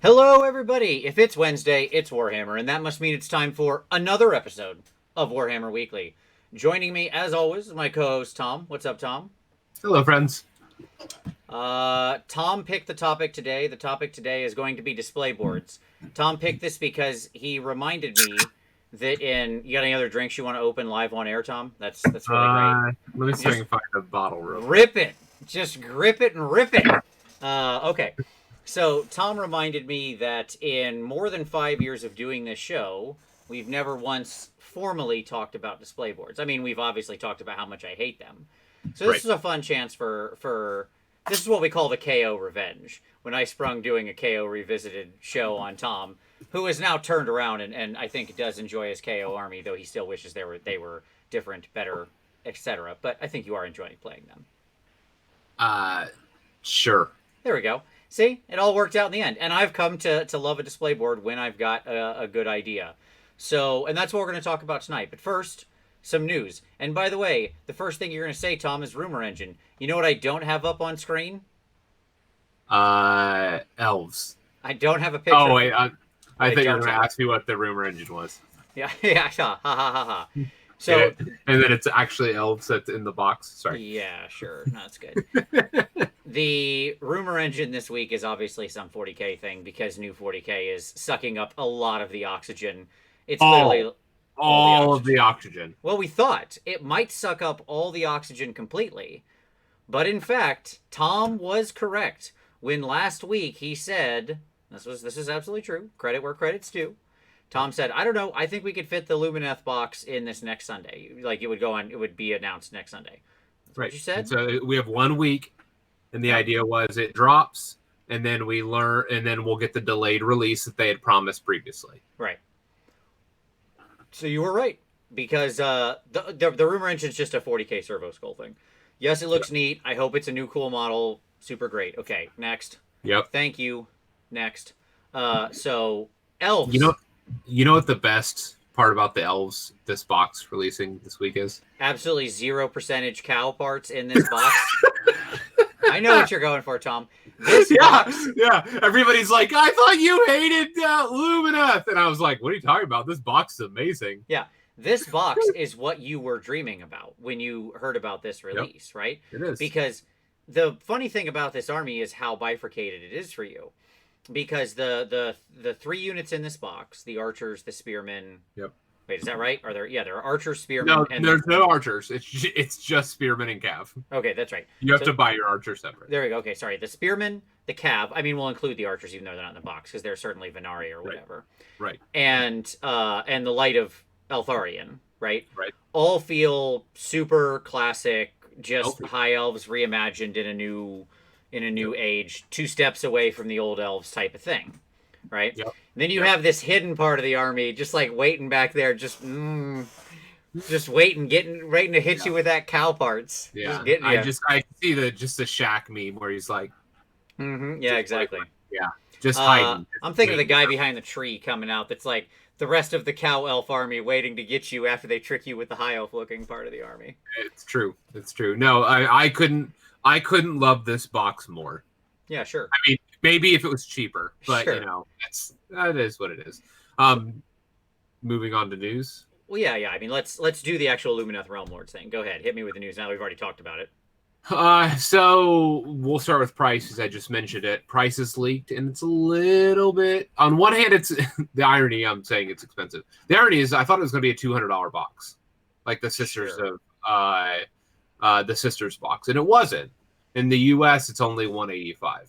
Hello, everybody! If it's Wednesday, it's Warhammer, and that must mean it's time for another episode of Warhammer Weekly. Joining me, as always, is my co-host Tom. What's up, Tom? Hello, friends. Tom picked the topic today. The topic today is going to be display boards. Tom picked this because he reminded me that you got any other drinks you want to open live on air, Tom? That's really great. Let me see if I can find a bottle real quick. Rip it! Just grip it and rip it! Okay. So, Tom reminded me that in more than 5 years of doing this show, we've never once formally talked about display boards. I mean, we've obviously talked about how much I hate them. So this is a fun chance for this is what we call the KO revenge. When I sprung doing a KO revisited show on Tom, who has now turned around and I think does enjoy his KO army, though he still wishes they were different, better, etc. But I think you are enjoying playing them. Sure. There we go. See, it all worked out in the end. And I've come to love a display board when I've got a good idea. So, and that's what we're going to talk about tonight. But first, some news. And by the way, the first thing you're going to say, Tom, is Rumor Engine. You know what I don't have up on screen? Elves. I don't have a picture. Oh, wait. I think you were going to ask me what the rumor engine was. Yeah, ha, ha, ha, ha. So, and then it's actually elves that's in the box. Sorry. Yeah, sure. No, that's good. The rumor engine this week is obviously some 40k thing because new 40k is sucking up a lot of the oxygen. It's clearly all of the oxygen. Well, we thought it might suck up all the oxygen completely. But in fact, Tom was correct when last week he said, this is absolutely true, credit where credit's due. Tom said, I don't know, I think we could fit the Lumineth box in this next Sunday. Like it would be announced next Sunday. That's right. What you said? And so we have 1 week, and the idea was it drops, and then we'll get the delayed release that they had promised previously. Right. So you were right, because the rumor engine is just a 40k servo skull thing. Yes, it looks neat. I hope it's a new cool model. Super great. Okay, next. Yep. Thank you. Next. So elves. You know what the best part about the elves this box releasing this week is? Absolutely 0% cow parts in this box. I know what you're going for, Tom. This box. Yeah. Everybody's like, I thought you hated Lumineth. And I was like, what are you talking about? This box is amazing. Yeah. This box is what you were dreaming about when you heard about this release, right? It is. Because the funny thing about this army is how bifurcated it is for you. Because the 3 units in this box, the archers, the spearmen. Yep. Wait, is that right? There are archers, spearmen. No, there's no archers. It's just spearmen and cav. Okay, that's right. You have to buy your archer separate. There we go. Okay, sorry. The spearmen, the cav. I mean, we'll include the archers even though they're not in the box because they're certainly Venari or whatever. Right. And the light of Eltharion, right? Right. All feel super classic, just high elves reimagined in a new age, 2 steps away from the old elves type of thing, right? Yep. Then you have this hidden part of the army, just like waiting back there, just waiting, waiting to hit you with that cow parts. Yeah, I see the Shaq meme where he's like, yeah, exactly. Just hiding. I'm thinking of the guy behind the tree coming out. That's like the rest of the cow elf army waiting to get you after they trick you with the high elf looking part of the army. It's true. No, I couldn't love this box more. Yeah, sure. I mean, maybe if it was cheaper, but sure. that is what it is. Moving on to news. Well, yeah. I mean, let's do the actual Lumineth Realm Lords thing. Go ahead, hit me with the news. Now we've already talked about it. So we'll start with price, as I just mentioned it. Price is leaked, and it's a little bit. On one hand, it's the irony. I'm saying it's expensive. The irony is, I thought it was going to be a $200 box, like the Sisters of the Sisters box, and it wasn't. In the U.S., it's only $185.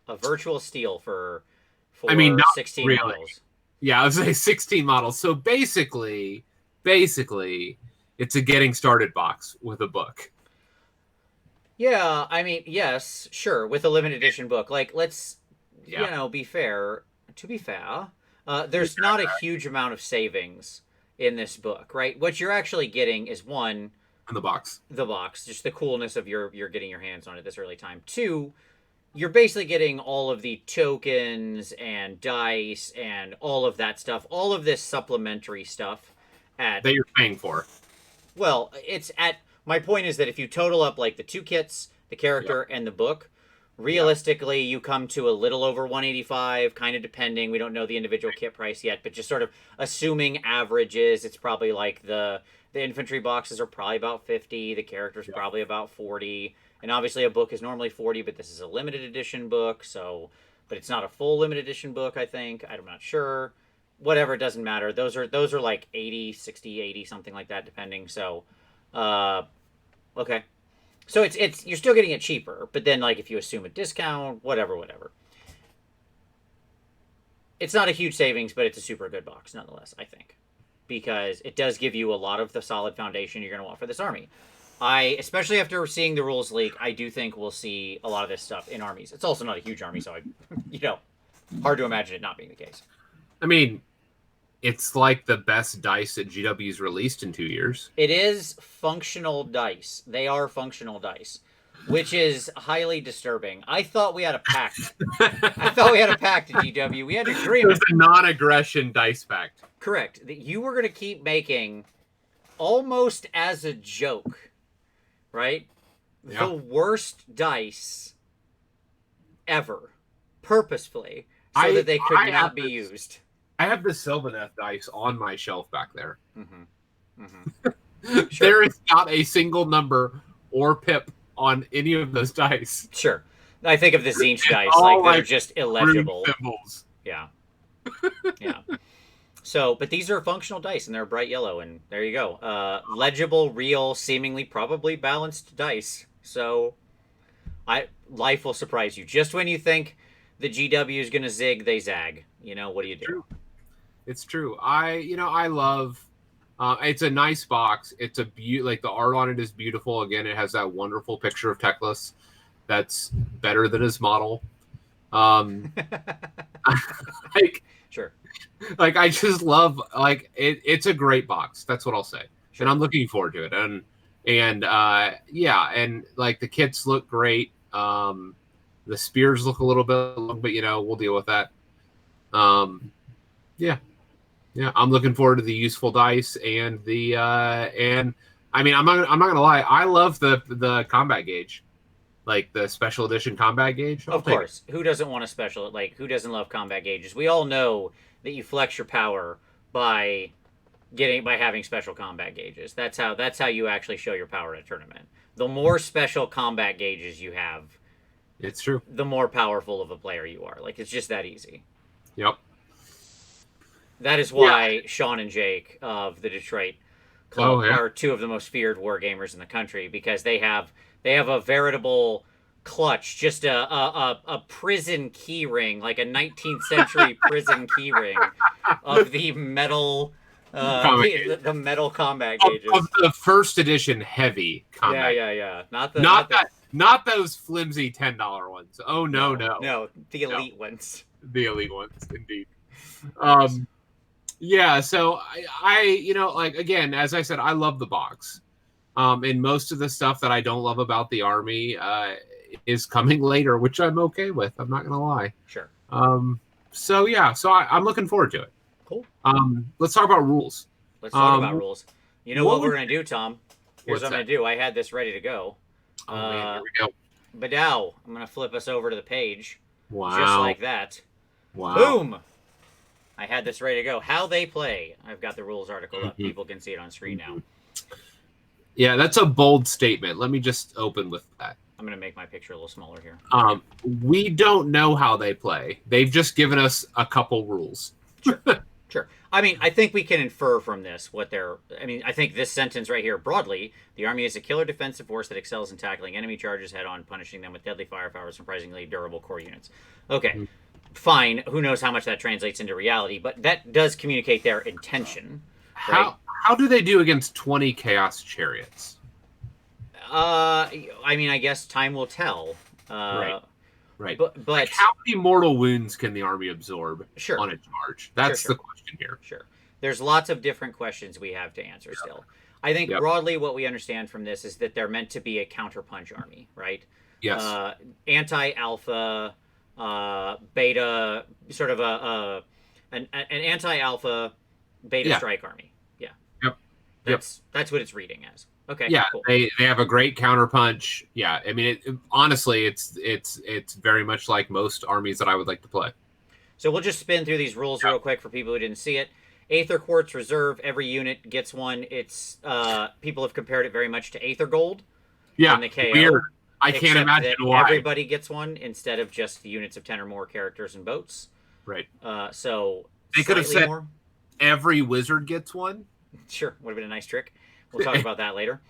A virtual steal for not 16 really. models. Yeah, I would say 16 models. So basically, it's a getting started box with a book. Yeah, I mean, yes, sure, with a limited edition book. Like, let's, be fair. To be fair, there's not a huge amount of savings in this book, right? What you're actually getting is one, the box, just the coolness of you're getting your hands on it this early time. 2, you're basically getting all of the tokens and dice and all of that stuff, all of this supplementary stuff that you're paying for. Well, it's at. My point is that if you total up like the 2 kits, the character, and the book, Realistically, you come to a little over 185, kind of depending. We don't know the individual kit price yet, but just sort of assuming averages, it's probably like the infantry boxes are probably about 50, the characters probably about 40, and obviously a book is normally 40, but this is a limited edition book, so but it's not a full limited edition book, I think. I'm not sure. Whatever, it doesn't matter. Those are like 80, 60, 80, something like that depending. So okay. So it's you're still getting it cheaper, but then like if you assume a discount, whatever. It's not a huge savings, but it's a super good box nonetheless, I think. Because it does give you a lot of the solid foundation you're going to want for this army. Especially after seeing the rules leak, I do think we'll see a lot of this stuff in armies. It's also not a huge army, so hard to imagine it not being the case. I mean, it's like the best dice that GW's released in 2 years. It is functional dice. They are functional dice, which is highly disturbing. I thought we had a pact. I thought we had a pact at GW. We had an agreement. It was a non-aggression dice pact. Correct. That you were going to keep making, almost as a joke, right? Yeah. The worst dice ever, purposefully, so that they could not be used. I have the Sylvaneth dice on my shelf back there. Mm-hmm. Mm-hmm. Sure. There is not a single number or pip on any of those dice. Sure. I think of the Zinch dice, like they're just illegible. Symbols. Yeah. Yeah. So, but these are functional dice, and they're bright yellow, and there you go. Legible, real, seemingly probably balanced dice. So, life will surprise you. Just when you think the GW is going to zig, they zag. What do you do? It's true. I love. It's a nice box. It's like the art on it is beautiful. Again, it has that wonderful picture of Teclis that's better than his model. Sure. Like I just love it's a great box. That's what I'll say. Sure. And I'm looking forward to it. And like the kits look great. The spears look a little bit long, but we'll deal with that. Yeah, I'm looking forward to the useful dice and the and I mean I'm not gonna lie, I love the combat gauge, like the special edition combat gauge. Of course, who doesn't want a special? Like who doesn't love combat gauges? We all know that you flex your power by having special combat gauges. That's how you actually show your power at a tournament. The more special combat gauges you have, it's true, the more powerful of a player you are. Like it's just that easy. Yep. That is why Sean and Jake of the Detroit Club are two of the most feared wargamers in the country, because they have a veritable clutch, just a prison key ring, like a 19th century prison key ring of the metal the metal combat gauges of the first edition heavy combat. Yeah. Not those flimsy $10 ones. Oh no. The elite ones. The elite ones, indeed. Yeah, so I again, as I said, I love the box. And most of the stuff that I don't love about the army is coming later, which I'm okay with. I'm not gonna lie. Sure. So I'm looking forward to it. Cool. Let's talk about rules. Let's talk about rules. You know what we're gonna do, Tom? Here's what I'm gonna do. I had this ready to go. Oh man, here we go. But now I'm gonna flip us over to the page. Wow. Just like that. Wow. Boom. I had this ready to go. How they play. I've got the rules article up. People can see it on screen now. Yeah, that's a bold statement. Let me just open with that. I'm going to make my picture a little smaller here. We don't know how they play. They've just given us a couple rules. Sure. I mean, I think we can infer from this I think this sentence right here, broadly, the army is a killer defensive force that excels in tackling enemy charges head-on, punishing them with deadly firepower, surprisingly durable core units. Okay. Fine, who knows how much that translates into reality, but that does communicate their intention. Right? How do they do against 20 Chaos Chariots? I mean, I guess time will tell. Right. But like how many mortal wounds can the army absorb on a charge? That's the question here. Sure. There's lots of different questions we have to answer still. I think broadly what we understand from this is that they're meant to be a counterpunch army, right? Yes. Anti-alpha... beta, sort of an anti-alpha beta strike army. Yeah. Yep. That's what it's reading as. Okay, Yeah, cool. they have a great counterpunch. Yeah, I mean, honestly, it's very much like most armies that I would like to play. So we'll just spin through these rules Yeah, real quick for people who didn't see it. Aether Quartz Reserve, every unit gets one. It's people have compared it very much to Aether Gold yeah, in the weird. KO, I can't except imagine that why. everybody gets one instead of just the units of 10 or more characters and boats. Right. So They could have slightly said more. every wizard gets one. Sure, would have been a nice trick. We'll talk about that later.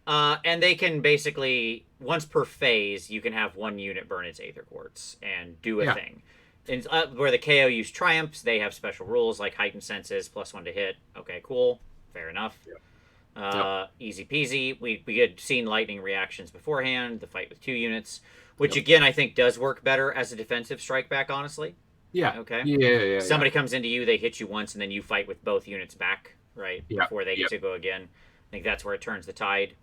And they can basically, once per phase, you can have one unit burn its Aether Quartz and do a Yeah. thing. And where the KO use Triumphs, they have special rules like Heightened Senses, +1 to hit. Okay, cool. Fair enough. Yep. Easy peasy. We had seen lightning reactions beforehand, the fight with 2 units, which again I think does work better as a defensive strike back, honestly. Yeah. Okay. Yeah. Somebody comes into you, they hit you once, and then you fight with both units back, right? Yeah. Before they get Yep. to go again. I think that's where it turns the tide.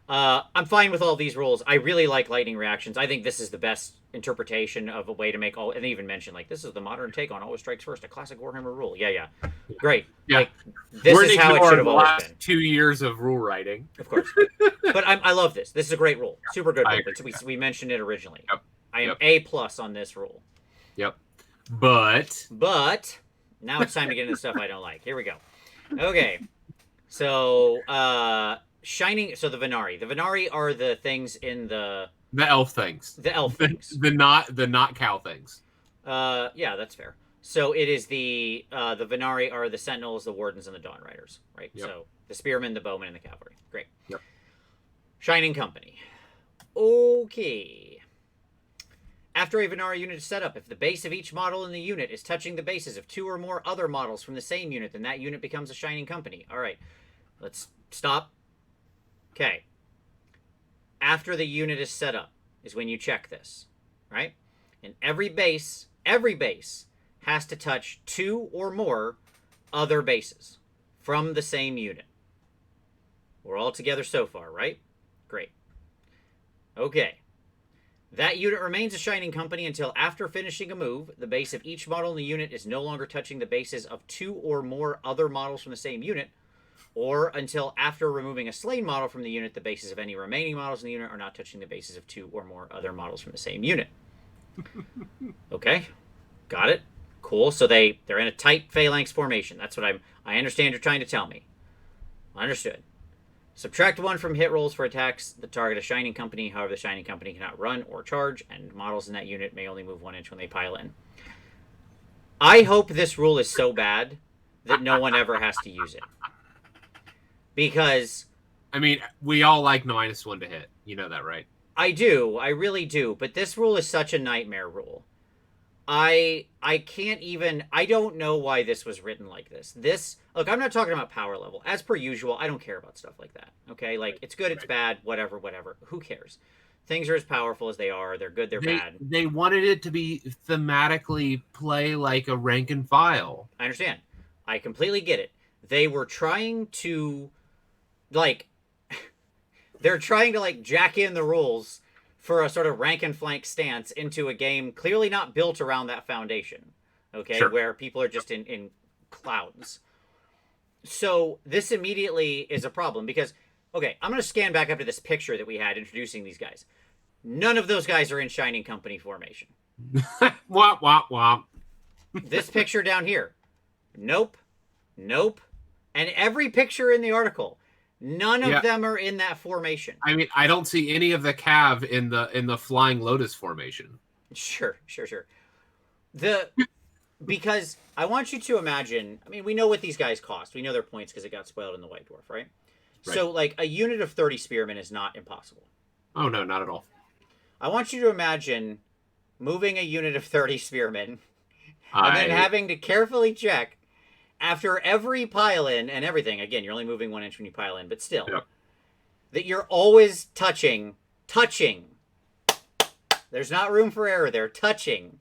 I'm fine with all these rules. I really like lightning reactions. I think this is the best interpretation of a way to make all. And they even mentioned like this is the modern take on always strikes first, a classic Warhammer rule. Yeah, great. Yeah. Like this is how it should have the always last been. 2 years of rule writing. Of course, but I love this. This is a great rule. Super good rule. We mentioned it originally. Yep. I am A+ on this rule. Yep. But now it's time to get into stuff I don't like. Here we go. Okay, so Shining. So the Venari. The Venari are the things in the elf things. The elf things. The not cow things. Yeah, that's fair. So it is the Venari are the Sentinels, the Wardens, and the Dawn Riders, right? Yep. So the Spearmen, the Bowmen, and the Cavalry. Great. Yep. Shining Company. Okay. After a Venari unit is set up, if the base of each model in the unit is touching the bases of 2 or more other models from the same unit, then that unit becomes a Shining Company. All right. Let's stop. Okay. After the unit is set up is when you check this, right? And every base has to touch 2 or more other bases from the same unit. We're all together so far, right? Great. Okay. That unit remains a Shining Company until after finishing a move, the base of each model in the unit is no longer touching the bases of 2 or more other models from the same unit, or until after removing a slain model from the unit, the bases of any remaining models in the unit are not touching the bases of 2 or more other models from the same unit. Okay, got it. Cool. So they're in a tight phalanx formation. That's what I understand you're trying to tell me. Understood. Subtract 1 from hit rolls for attacks that target a Shining Company. However, the Shining Company cannot run or charge, and models in that unit may only move 1 inch when they pile in. I hope this rule is so bad that no one ever has to use it. Because I mean, we all like -1 to hit. You know that, right? I do. I really do. But this rule is such a nightmare rule. I can't even. I don't know why this was written like this. Look, I'm not talking about power level. As per usual, I don't care about stuff like that. Okay, like it's good, it's bad, whatever. Who cares? Things are as powerful as they are. They're good, they're bad. They wanted it to be thematically play like a rank and file. I understand. I completely get it. They were trying to, like, they're trying to like jack in the rules for a sort of rank and flank stance into a game clearly not built around that foundation, okay, Sure. where people are just in clouds. So this immediately is a problem because, okay, I'm going to scan back up to this picture that we had introducing these guys. None of those guys are in Shining Company formation. Womp, womp, womp. This picture down here, nope. And every picture in the article, none of them are in that formation. I mean, I don't see any of the cav in the Flying Lotus formation. Sure. Because I want you to imagine, I mean, we know what these guys cost. We know their points because it got spoiled in the White Dwarf, right? So, like, a unit of 30 spearmen is not impossible. Oh, no, not at all. I want you to imagine moving a unit of 30 spearmen and then having to carefully check after every pile-in and everything. Again, you're only moving 1 inch when you pile in, but still, that you're always touching. There's not room for error there. Touching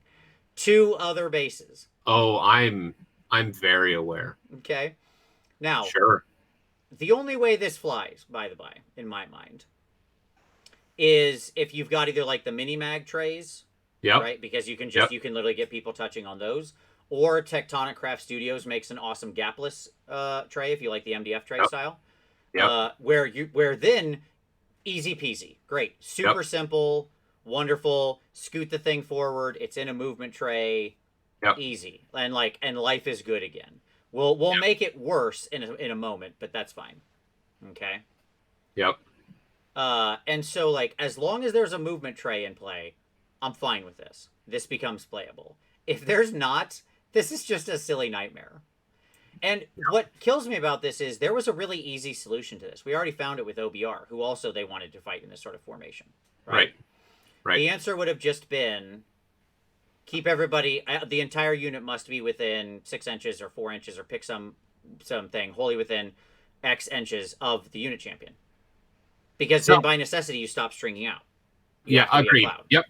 2 other bases. Oh, I'm very aware. Okay. Now, sure. The only way this flies, by the by, in my mind, is if you've got either like the mini mag trays, right? Because you can you can literally get people touching on those, or Tectonic Craft Studios makes an awesome gapless tray if you like the MDF tray style. Yep. Where then easy peasy, great, super Yep. simple, wonderful. Scoot the thing forward. It's in a movement tray, Yep. easy, and life is good again. We'll make it worse in a moment, but that's fine. Okay. Yep. And so like as long as there's a movement tray in play, I'm fine with this. This becomes playable. If there's not, this is just a silly nightmare. And what kills me about this is there was a really easy solution to this. We already found it with OBR, who also they wanted to fight in this sort of formation, right? Right. The answer would have just been keep everybody. The entire unit must be within 6 inches or 4 inches, or pick something wholly within X inches of the unit champion. Because then by necessity you stop stringing out. Yeah, agreed. Yep.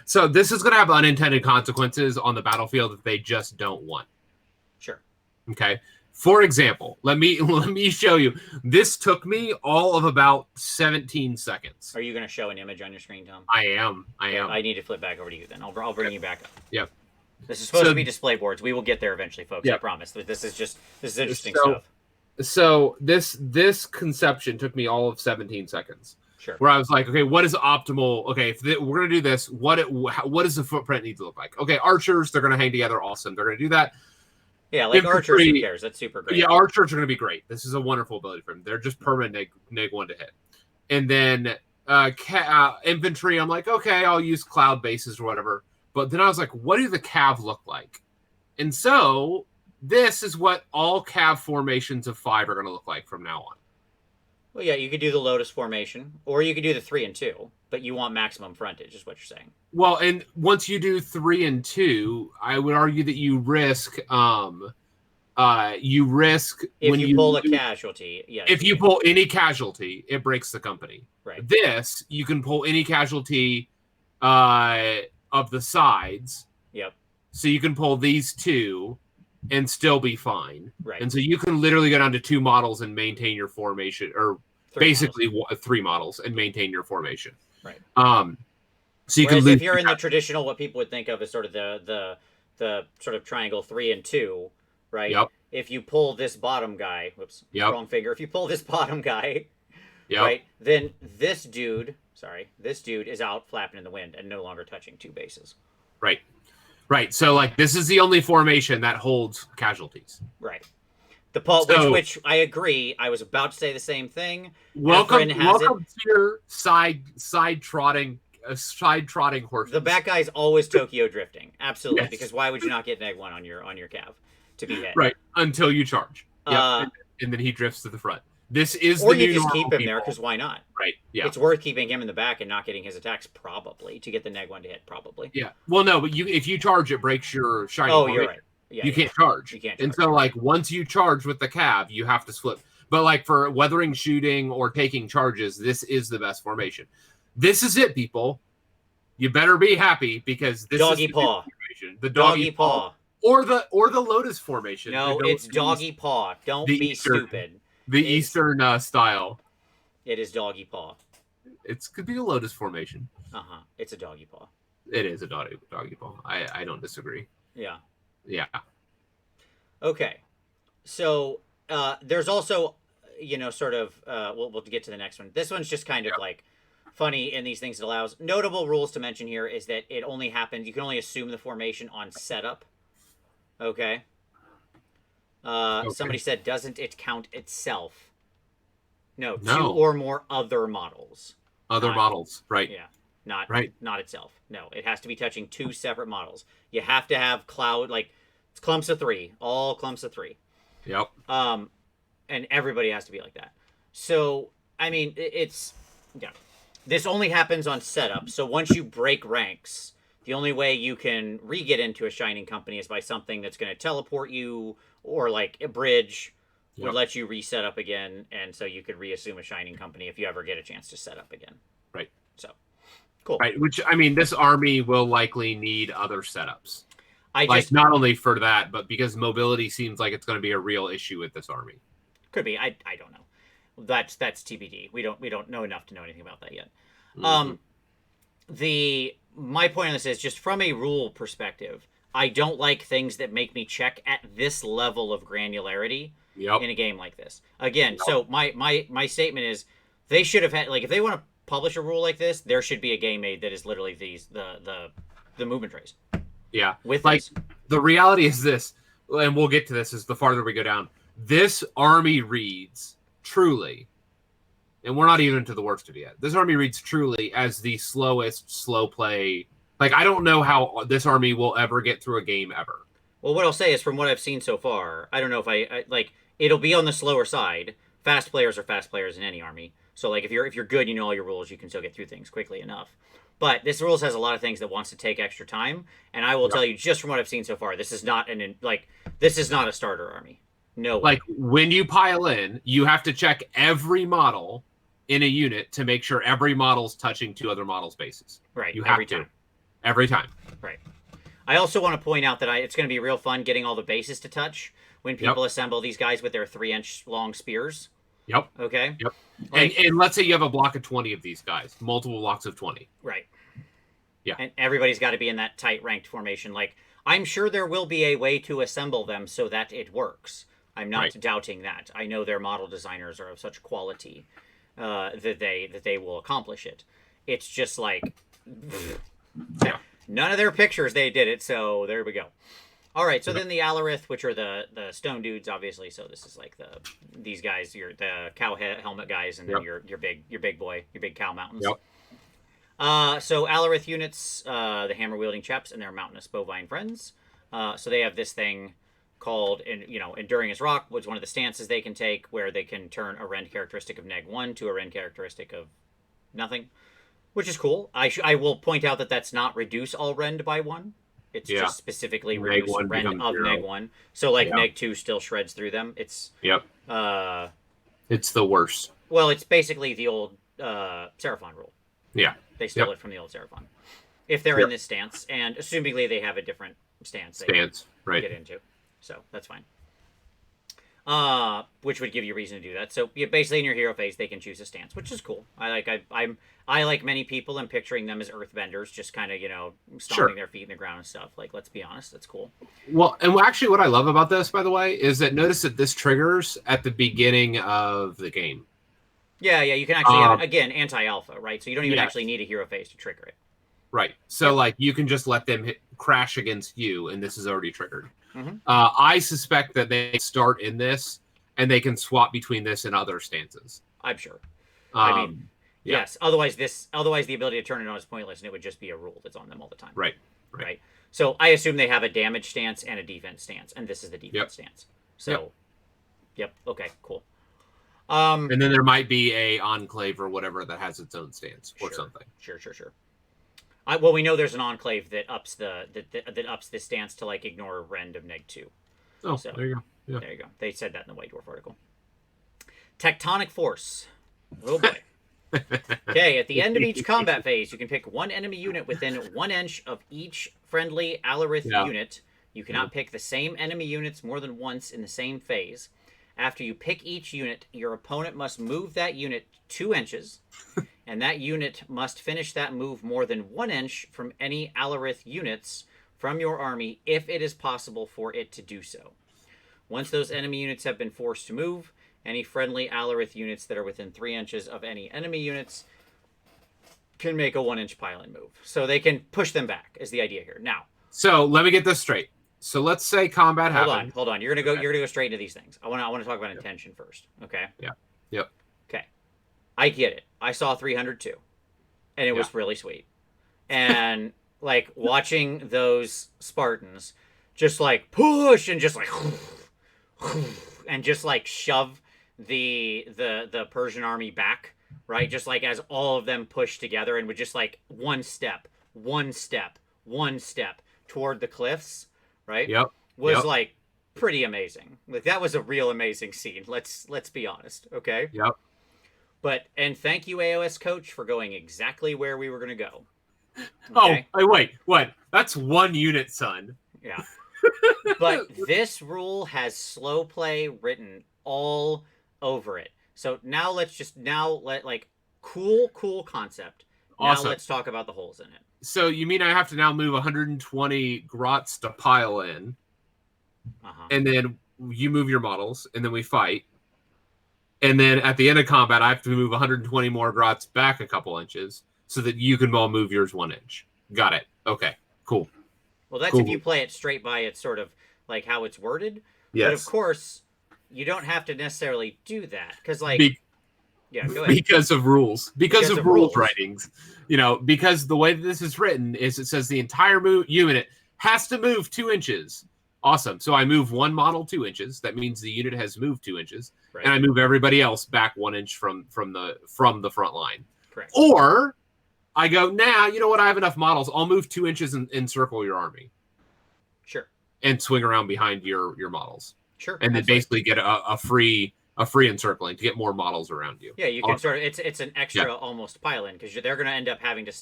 So this is going to have unintended consequences on the battlefield that they just don't want. Sure. Okay. For example, let me show you. This took me all of about 17 seconds. Are you going to show an image on your screen, Tom? I am. I need to flip back over to you then. I'll bring you back up. Yep. This is supposed to be display boards. We will get there eventually, folks. Yep. I promise. This is interesting stuff. So this conception took me all of 17 seconds. Sure. Where I was like, okay, what is optimal? Okay, if we're gonna do this, what does the footprint need to look like? Okay, archers, they're gonna hang together, awesome. They're gonna do that. Yeah, like archers, who cares? That's super great. Yeah, archers are gonna be great. This is a wonderful ability for them. They're just permanent neg 1 to hit. And then infantry, I'm like, okay, I'll use cloud bases or whatever. But then I was like, what do the cav look like? And so this is what all cav formations of 5 are going to look like from now on. Well, yeah, you could do the Lotus formation, or you could do the 3 and 2, but you want maximum frontage, is what you're saying. Well, and once you do 3 and 2, I would argue that you risk if you pull a casualty. Yeah. If you pull any casualty, it breaks the company. Right. This, you can pull any casualty of the sides. Yep. So you can pull these 2 and still be fine. Right. And so you can literally go down to 2 models and maintain your formation, or basically 3 models and maintain your formation. Right. So you Whereas can if you're in the traditional, what people would think of as sort of the sort of triangle 3 and 2, right? Yep. If you pull this bottom guy, wrong finger. If you pull this bottom guy, right, then this dude is out flapping in the wind and no longer touching 2 bases. Right. So like this is the only formation that holds casualties. Right. Which I agree. I was about to say the same thing. Welcome to your side trotting horses. The back guy's always Tokyo drifting. Absolutely. Yes. Because why would you not get neg 1 on your cav to be hit? Right. Until you charge. And then he drifts to the front. This is or the you new just keep him people. there because why not? Right. Yeah. It's worth keeping him in the back and not getting his attacks probably to get the neg 1 to hit probably. Yeah. Well, no, but if you charge, it breaks your shiny. Oh, you're right. Yeah, you can't charge. You can't. And so like once you charge with the cav, you have to split. But like for weathering, shooting, or taking charges, this is the best formation. This is it, people. You better be happy because this doggy is paw. The doggy paw. Or the Lotus formation. No, it's doggy paw. Don't be stupid. Eastern style. It is doggy paw. It could be a Lotus formation. It's a doggy paw. It is a doggy paw. I don't disagree. Yeah. Yeah. Okay. So there's also, sort of, we'll get to the next one. This one's just kind of like funny in these things it allows. Notable rules to mention here is that it only happens, you can only assume the formation on setup. Okay. Somebody said, doesn't it count itself? No, 2 or more other models. Other models, right. Yeah. Not itself. No, it has to be touching 2 separate models. You have to have cloud, like, it's clumps of 3. All clumps of 3. Yep. And everybody has to be like that. So, I mean, this only happens on setup. So once you break ranks, the only way you can re-get into a Shining Company is by something that's going to teleport you, or like a bridge would let you reset up again, and so you could reassume a Shining Company if you ever get a chance to set up again. Right. So, cool. Right, which, I mean, this army will likely need other setups. Not only for that, but because mobility seems like it's going to be a real issue with this army. Could be. I don't know. That's TBD. We don't know enough to know anything about that yet. Mm-hmm. My point on this is just from a rule perspective, I don't like things that make me check at this level of granularity Yep. in a game like this. Again, Yep. so my statement is they should have had, like, if they want to publish a rule like this, there should be a game made that is literally the movement trays. Yeah. With like this. the reality is this, and we'll get to this as the farther we go down. This army reads truly, and we're not even to the worst of it yet. This army reads truly as the slowest slow play. Like, I don't know how this army will ever get through a game ever. Well, what I'll say is, from what I've seen so far, I don't know if I like, it'll be on the slower side. Fast players are fast players in any army. So like, if you're good, you know all your rules, you can still get through things quickly enough. But this rules has a lot of things that wants to take extra time, and I will tell you, just from what I've seen so far, this is not this is not a starter army. No way. Like, when you pile in, you have to check every model in a unit to make sure every model's touching two other models' bases. Right. You have to. Every time. Right. I also want to point out that it's going to be real fun getting all the bases to touch when people assemble these guys with their 3-inch long spears. Yep. Okay. Yep. Like, and let's say you have a block of 20 of these guys, multiple blocks of 20. Right. Yeah. And everybody's got to be in that tight ranked formation. Like, I'm sure there will be a way to assemble them so that it works. I'm not doubting that. I know their model designers are of such quality that they will accomplish it. It's just like, none of their pictures they did it. So there we go. All right. So then the Alarith, which are the stone dudes, obviously. So this is like these guys, the cow helmet guys, and then your big boy, your big cow mountains. Yep. So Alarith units, the hammer wielding chaps and their mountainous bovine friends. So they have this thing called, Enduring as Rock, was one of the stances they can take, where they can turn a rend characteristic of -1 to a rend characteristic of nothing, which is cool. I will point out that that's not reduce all rend by 1. It's just specifically reduce rend of -1. So like -2 still shreds through them. It's it's the worst. Well, it's basically the old Seraphon rule. Yeah. They stole it from the old Seraphon. If they're in this stance, and assumingly they have a different stance they can get into. So that's fine. Which would give you reason to do that. So basically in your hero phase, they can choose a stance, which is cool. I like many people, I'm picturing them as earthbenders, just kind of, stomping their feet in the ground and stuff. Like, let's be honest, that's cool. Well, and actually what I love about this, by the way, is that notice that this triggers at the beginning of the game. Yeah, you can actually have it, again, anti-alpha, right? So you don't even actually need a hero phase to trigger it. Right. So, like, you can just let them crash against you, and this is already triggered. I suspect that they start in this, and they can swap between this and other stances. I'm sure. I mean, yes. Otherwise, the ability to turn it on is pointless, and it would just be a rule that's on them all the time. Right. So I assume they have a damage stance and a defense stance, and this is the defense stance. So, okay, cool. And then there might be a enclave or whatever that has its own stance or something. Sure. Well, we know there's an enclave that ups that ups the stance to like ignore rend of -2. Oh, so, there you go. Yeah. There you go. They said that in the White Dwarf article. Tectonic Force. Oh boy. Okay, at the end of each combat phase, you can pick one enemy unit within 1 inch of each friendly Alarith unit. You cannot pick the same enemy units more than once in the same phase. After you pick each unit, your opponent must move that unit 2 inches, and that unit must finish that move more than 1 inch from any Alarith units from your army if it is possible for it to do so. Once those enemy units have been forced to move, any friendly Alarith units that are within 3 inches of any enemy units can make a 1 inch pile-in move. So they can push them back, is the idea here. Now, so let me get this straight. So let's say combat happens. Hold on. You're gonna go straight into these things. I want to talk about intention first. Okay. Yeah. Yep. Okay. I get it. I saw 300 too, and it was really sweet. And like watching those Spartans just like push and just like and just like shove the Persian army back, right? Just like as all of them push together and would just like one step toward the cliffs. Right? Yep. Was like pretty amazing. Like that was a real amazing scene. Let's be honest, okay? Yep. And thank you, AOS coach, for going exactly where we were gonna go. Okay? Oh, wait, what? That's 1 unit, son. Yeah. But this rule has slow play written all over it. So now cool concept. Awesome. Now let's talk about the holes in it. So you mean I have to now move 120 grots to pile in, and then you move your models, and then we fight. And then at the end of combat, I have to move 120 more grots back a couple inches so that you can all move yours 1 inch. Got it. Okay, cool. Well, that's cool. if you play it straight by its sort of like how it's worded. Yes. But of course, you don't have to necessarily do that because, like, yeah, go ahead. Because of rules. Because of rules writings. Because the way that this is written is it says the entire unit has to move 2 inches. Awesome. So I move one model 2 inches. That means the unit has moved 2 inches. Right. And I move everybody else back 1 inch from the front line. Correct. Or I go, you know what? I have enough models. I'll move 2 inches and encircle your army. Sure. And swing around behind your models. Sure. And then basically get a free encircling to get more models around you. Yeah, you can sort of it's an extra almost pile in because they're going to end up having to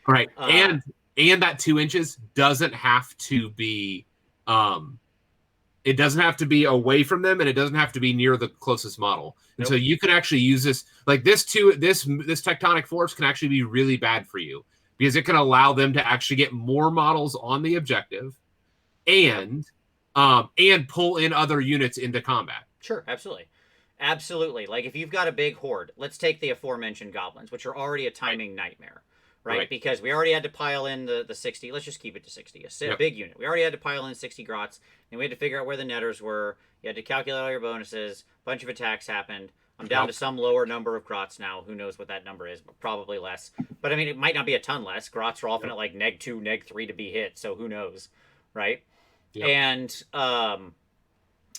right. And that 2 inches doesn't have to be it doesn't have to be away from them, and it doesn't have to be near the closest model. And so you can actually use this this tectonic force can actually be really bad for you because it can allow them to actually get more models on the objective and pull in other units into combat. Sure, absolutely. Like if you've got a big horde, let's take the aforementioned goblins, which are already a timing nightmare. Right? Because we already had to pile in the 60. Let's just keep it to 60. A big unit. We already had to pile in 60 grots, and we had to figure out where the netters were. You had to calculate all your bonuses. A bunch of attacks happened. I'm down to some lower number of grots now. Who knows what that number is, but probably less. But I mean, it might not be a ton less. Grots are often at like -2, -3 to be hit, so who knows, right? Yep.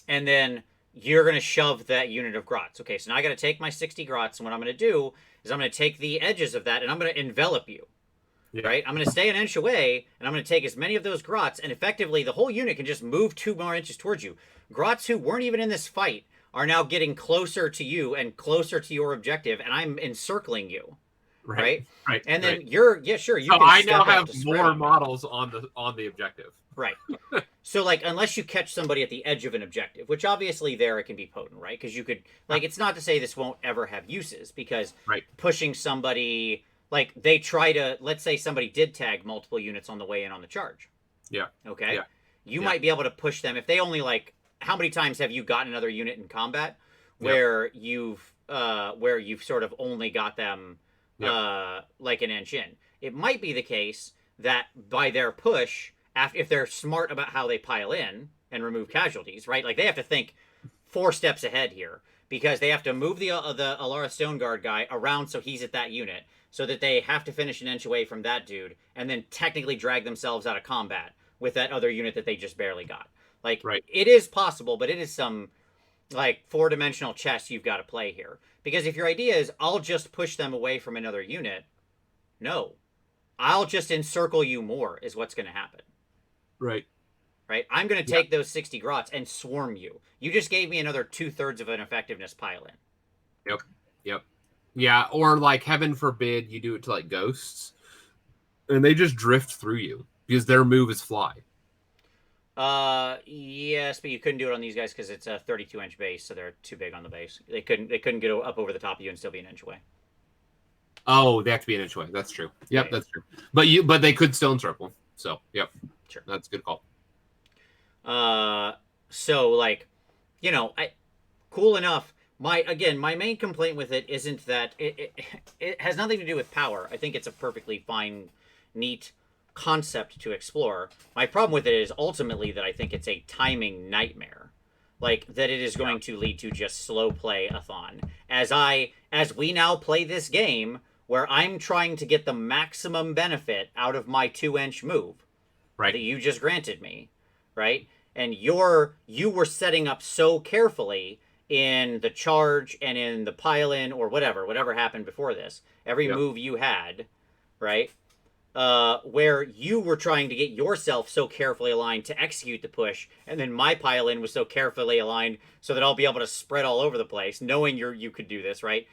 And then you're going to shove that unit of grots. Okay, so now I got to take my 60 grots, and what I'm going to do is I'm going to take the edges of that, and I'm going to envelop you. Yeah. Right? I'm going to stay an inch away, and I'm going to take as many of those grots, and effectively the whole unit can just move 2 more inches towards you. Grots who weren't even in this fight are now getting closer to you and closer to your objective, and I'm encircling you. Right? And then you so can I now have more models on the objective. Right. So, unless you catch somebody at the edge of an objective, which obviously there it can be potent, right? Because you could, it's not to say this won't ever have uses, because pushing somebody, they try to, let's say somebody did tag multiple units on the way in on the charge. Yeah. Okay? Yeah. You might be able to push them, if they only, how many times have you gotten another unit in combat where you've sort of only got them, an inch in? It might be the case that by their push, if they're smart about how they pile in and remove casualties, right? They have to think 4 steps ahead here because they have to move the Alara Stoneguard guy around so he's at that unit so that they have to finish an inch away from that dude and then technically drag themselves out of combat with that other unit that they just barely got. It is possible, but it is some 4-dimensional chess you've got to play here. Because if your idea is, I'll just push them away from another unit, no. I'll just encircle you more is what's going to happen. Right. I'm going to take those 60 grots and swarm you. You just gave me another 2/3 of an effectiveness pile in. Yep. Yeah, or heaven forbid you do it to ghosts, and they just drift through you because their move is fly. Yes, but you couldn't do it on these guys because it's a 32-inch base, so they're too big on the base. They couldn't get up over the top of you and still be an inch away. Oh, they have to be an inch away. That's true. Yep, that's true. But they could still encircle. So, yep. Sure. That's a good call. Cool enough. My main complaint with it isn't that it has nothing to do with power. I think it's a perfectly fine, neat concept to explore. My problem with it is ultimately that I think it's a timing nightmare. That it is going to lead to just slow play-a-thon. As we now play this game where I'm trying to get the maximum benefit out of my 2-inch move. That you just granted me, right? And you were setting up so carefully in the charge and in the pile-in or whatever happened before this. Every move you had, right? Where you were trying to get yourself so carefully aligned to execute the push, and then my pile-in was so carefully aligned so that I'll be able to spread all over the place, knowing you could do this, right?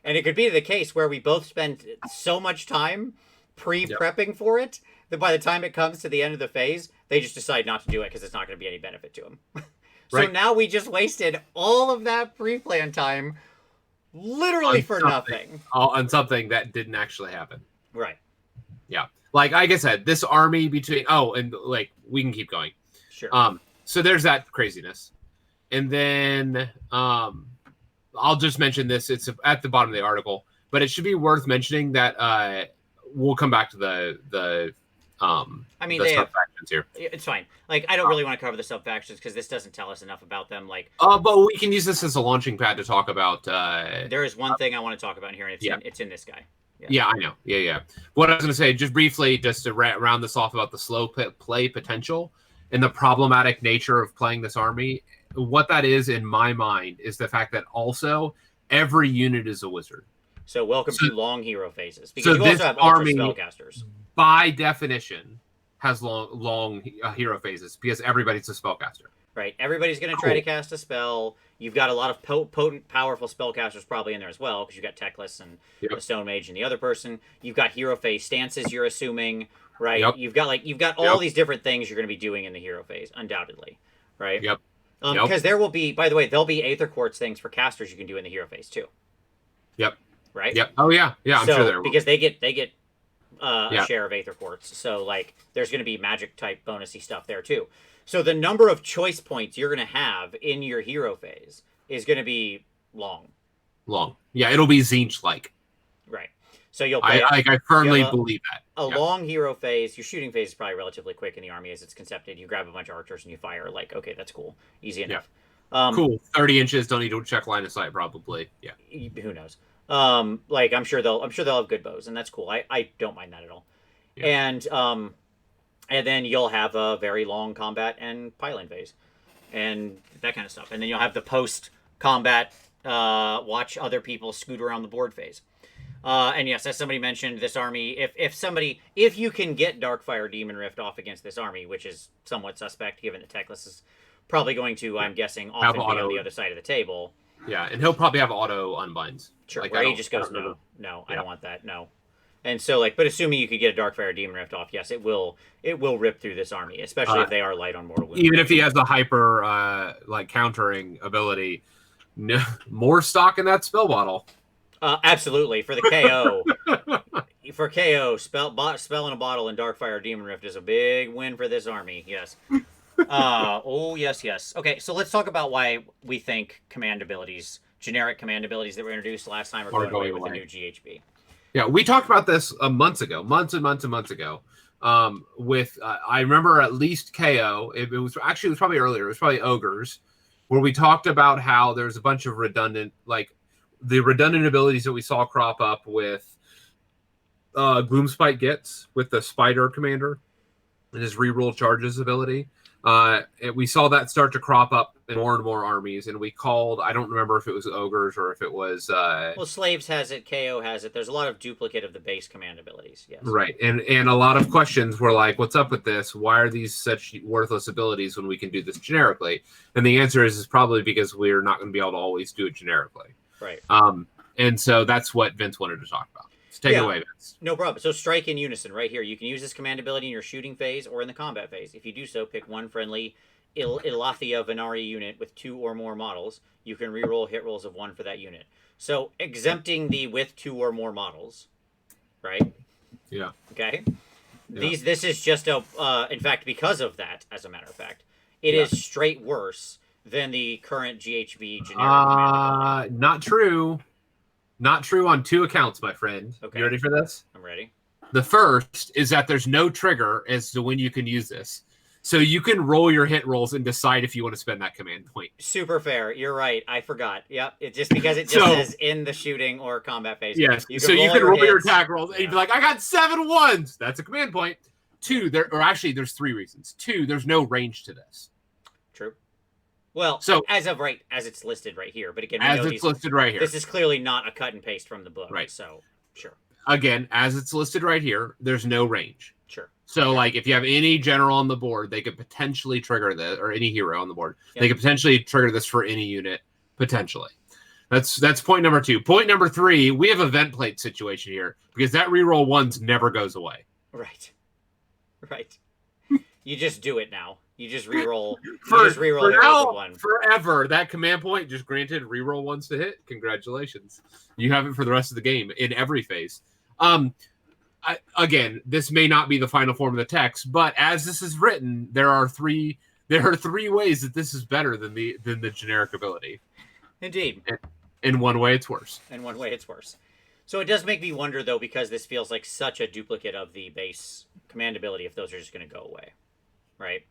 And it could be the case where we both spend so much time pre-prepping for it that by the time it comes to the end of the phase, they just decide not to do it because it's not going to be any benefit to them. So now we just wasted all of that pre-plan time literally for nothing. On something that didn't actually happen. Right. Yeah. Like I said, this army between... Oh, and we can keep going. Sure. So there's that craziness. And then I'll just mention this. It's at the bottom of the article, but it should be worth mentioning that we'll come back to the I mean, the they sub have. factions here. It's fine. Like, I don't really want to cover the sub factions because this doesn't tell us enough about them. Like, But we can use this as a launching pad to talk about. there is one thing I want to talk about here, and it's in this guy. Yeah, I know. Yeah. What I was going to say, just briefly, just to round this off about the slow play potential and the problematic nature of playing this army. What that is, in my mind, is the fact that also every unit is a wizard. So welcome to long hero phases. Because so you also have ultra army, spellcasters. By definition, has long hero phases because everybody's a spellcaster. Right. Everybody's going to try to cast a spell. You've got a lot of potent, powerful spellcasters probably in there as well, because you've got Teclis and the Stone Mage and the other person. You've got hero phase stances, you're assuming, right? Yep. You've got all these different things you're going to be doing in the hero phase, undoubtedly, right? Yep. Because there will be, by the way, there'll be Aether Quartz things for casters you can do in the hero phase too. Yep. Right. Yep. Oh yeah. Yeah. I'm sure there will. Because they get a share of Aether Quartz, so like there's going to be magic type bonusy stuff there too. So the number of choice points you're going to have in your hero phase is going to be long. Yeah, it'll be Zinch-like. Right. So you'll play I firmly believe that. Long hero phase. Your shooting phase is probably relatively quick in the army as it's concepted. You grab a bunch of archers and you fire. Like, okay, that's cool. Easy enough. Cool. 30 inches. Don't need to check line of sight, probably. Yeah. Who knows? Like I'm sure they'll have good bows, and that's cool. I don't mind that at all. Yeah. And then you'll have a very long combat and pylon phase, and that kind of stuff. And then you'll have the post-combat watch other people scoot around the board phase. And yes, as somebody mentioned, this army, if you can get Darkfire Demon Rift off against this army, which is somewhat suspect given that Teclis is probably going to, I'm guessing, often be on the other side of the table. Yeah, and he'll probably have auto unbinds. Sure, like, where he just goes, no, I don't want that, no. And so, like, but assuming you could get a Darkfire Demon Rift off, yes, it will rip through this army, especially if they are light on mortal wounds. Even if he has the hyper, countering ability, no, more stock in that spell bottle. Absolutely, for the KO. For KO, spell in a bottle and Darkfire Demon Rift is a big win for this army, yes. Yes. Okay, so let's talk about why we think command abilities, generic command abilities that were introduced last time, are going away with the new GHB. Yeah, we talked about this months ago. With I remember at least KO. It was probably earlier. It was probably Ogres, where we talked about how there's a bunch of redundant, like the redundant abilities that we saw crop up with Gloomspite gets with the Spider Commander and his reroll charges ability. We saw that start to crop up in more and more armies, and we called, I don't remember if it was Ogres or if it was... well, Slaves has it, KO has it. There's a lot of duplicate of the base command abilities, yes. Right, and a lot of questions were like, what's up with this? Why are these such worthless abilities when we can do this generically? And the answer is probably because we're not going to be able to always do it generically. Right. And so that's what Vince wanted to talk about. So take it away, Vince. No problem. So strike in unison right here. You can use this command ability in your shooting phase or in the combat phase. If you do so, pick one friendly Ilathia Venari unit with 2 or more models. You can reroll hit rolls of 1 for that unit. So exempting the with 2 or more models, right? Yeah. Okay. Yeah. This is just a in fact, because of that, as a matter of fact, it is straight worse than the current GHB generic. Not true. Not true on 2 accounts, my friend. Okay. You ready for this? I'm ready. The first is that there's no trigger as to when you can use this. So you can roll your hit rolls and decide if you want to spend that command point. Super fair. You're right. I forgot. Yep. It's just because it just says in the shooting or combat phase. Yes. You can roll your attack rolls and you'd be like, I got 7 ones. That's a command point. 2, there's 3 reasons. 2, there's no range to this. True. Well, so as it's listed right here. But again, listed right here. This is clearly not a cut and paste from the book. Right. So, sure. Again, as it's listed right here, there's no range. Sure. So, like, if you have any general on the board, they could potentially trigger this, or any hero on the board, they could potentially trigger this for any unit, potentially. That's point number 2. Point number 3, we have a vent plate situation here, because that reroll 1s never goes away. Right. You just do it now. You just reroll. For 1 forever. That command point just granted reroll 1s to hit. Congratulations. You have it for the rest of the game in every phase. Again, this may not be the final form of the text, but as this is written, there are 3 there are 3 ways that this is better than the generic ability. Indeed. In one way, it's worse. In one way, it's worse. So it does make me wonder, though, because this feels like such a duplicate of the base command ability, if those are just going to go away, right?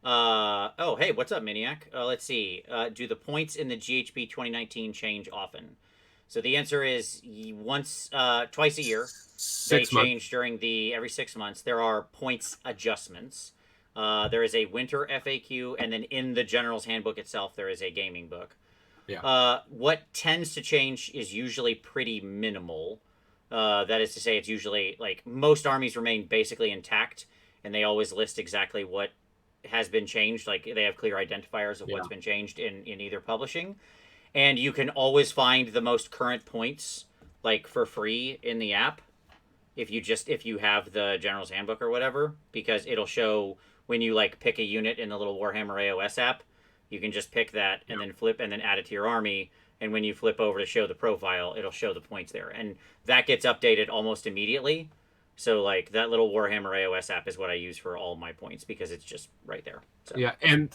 Oh, hey, what's up, Miniac? Let's see. Do the points in the GHB 2019 change often? So the answer is twice a year. They change during every 6 months. There are points adjustments. There is a winter FAQ, and then in the General's Handbook itself, there is a gaming book. Yeah. What tends to change is usually pretty minimal. That is to say, it's usually like most armies remain basically intact, and they always list exactly what has been changed. Like they have clear identifiers of what's been changed in either publishing, and you can always find the most current points like for free in the app if you have the General's Handbook or whatever, because it'll show when you like pick a unit in the little Warhammer AOS app. You can just pick that and then flip and then add it to your army. And when you flip over to show the profile, it'll show the points there. And that gets updated almost immediately. So, like, that little Warhammer AOS app is what I use for all my points because it's just right there. So. Yeah, and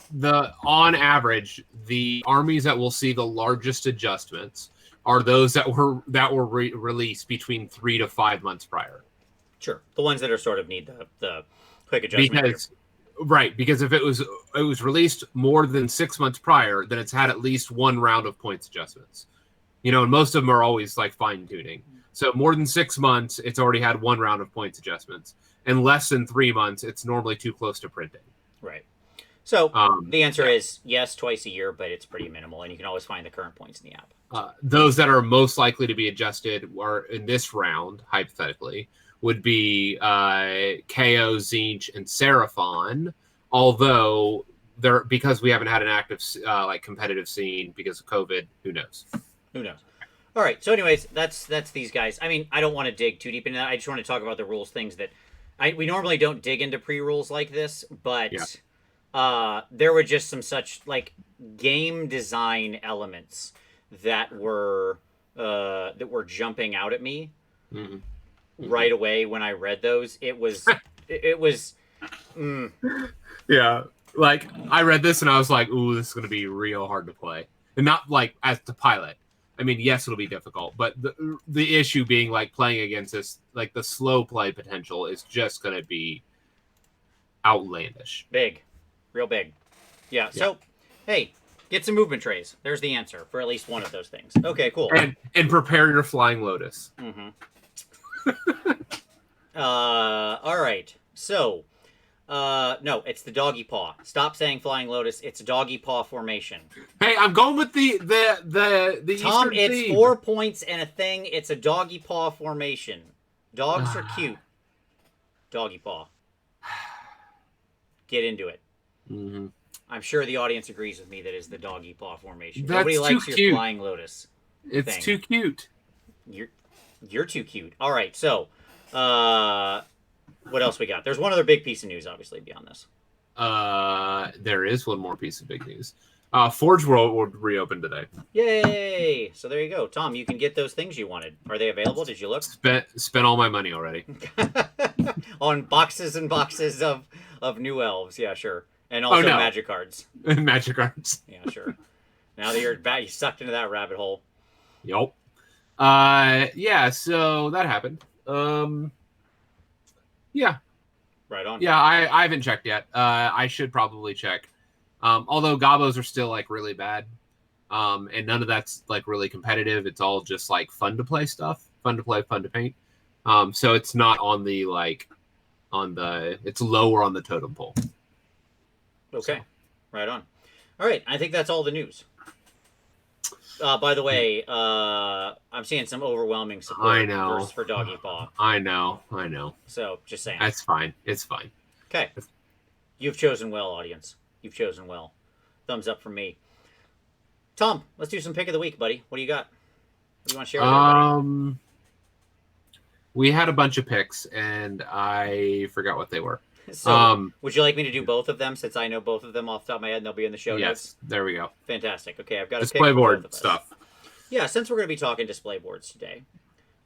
on average, the armies that will see the largest adjustments are those that were released between 3 to 5 months prior. Sure. The ones that are sort of need the quick adjustment. Because if it was released more than 6 months prior, then it's had at least one round of points adjustments. And most of them are always like fine tuning. So more than 6 months, it's already had one round of points adjustments. And less than 3 months, it's normally too close to printing. Right. So the answer is yes, twice a year, but it's pretty minimal, and you can always find the current points in the app. Those that are most likely to be adjusted are in this round, hypothetically, would be KO, Zinch, and Seraphon. Although because we haven't had an active competitive scene because of COVID, who knows? Who knows? All right. So, anyways, that's these guys. I mean, I don't want to dig too deep into that. I just want to talk about the rules, things that we normally don't dig into pre-rules like this, but there were just some such like game design elements that were jumping out at me. Mm-hmm. Right away when I read those. It was Yeah, like I read this and I was like, ooh, this is going to be real hard to play. And not like as to pilot. I mean, yes, it'll be difficult, but the issue being like playing against this, like the slow play potential is just going to be outlandish. Big. Real big. Yeah. So, hey, get some movement trays. There's the answer for at least one of those things. Okay, cool. And prepare your Flying Lotus. Mm-hmm. All right. So, no, it's the doggy paw. Stop saying Flying Lotus. It's doggy paw formation. Hey, I'm going with the Tom, Eastern it's theme. 4 points and a thing. It's a doggy paw formation. Dogs are cute. Doggy paw. Get into it. Mm-hmm. I'm sure the audience agrees with me that is the doggy paw formation. That's Nobody likes too your cute. Flying Lotus. It's thing. too cute. You're too cute. All right, so what else we got? There's one other big piece of news, obviously, beyond this. There is one more piece of big news. Forge World would reopen today. Yay! So there you go, Tom. You can get those things you wanted. Are they available? Did you look? Spent all my money already on boxes and boxes of new elves. Yeah, sure, and also magic cards. Magic cards. Yeah, sure. Now that you sucked into that rabbit hole. Yup. Yeah. So that happened. Yeah. Right on. Yeah, I haven't checked yet. I should probably check. Although Gobos are still like really bad. And none of that's like really competitive. It's all just like fun to play stuff. Fun to play, fun to paint. So it's not on the it's lower on the totem pole. Okay. So. Right on. All right. I think that's all the news. By the way, I'm seeing some overwhelming support for Doggy Paw. I know. So, just saying. That's fine. It's fine. Okay. You've chosen well, audience. You've chosen well. Thumbs up from me. Tom, let's do some pick of the week, buddy. What do you got? What do you want to share with everybody? We had a bunch of picks, and I forgot what they were. So, would you like me to do both of them, since I know both of them off the top of my head, and they'll be in the show notes? Yes, there we go. Fantastic. Okay, I've got a display board stuff. Yeah, since we're going to be talking display boards today,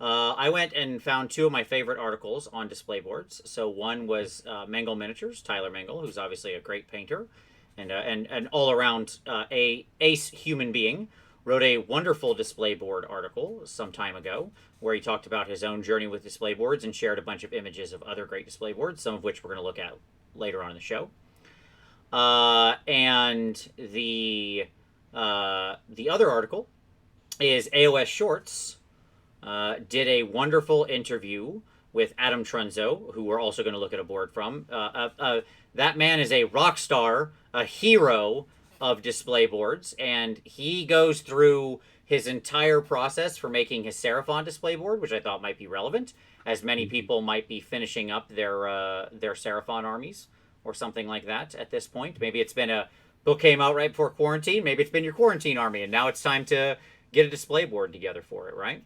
I went and found two of my favorite articles on display boards. So one was Mengel Miniatures, Tyler Mengel, who's obviously a great painter and an all around ace human being, wrote a wonderful display board article some time ago where he talked about his own journey with display boards and shared a bunch of images of other great display boards, some of which we're going to look at later on in the show. And the other article is AOS Shorts did a wonderful interview with Adam Trunzo, who we're also going to look at a board from. That man is a rock star, a hero of display boards, and he goes through his entire process for making his Seraphon display board, which I thought might be relevant, as many people might be finishing up their Seraphon armies or something like that at this point. Maybe it's been a book came out right before quarantine. Maybe it's been your quarantine army, and now it's time to get a display board together for it, right?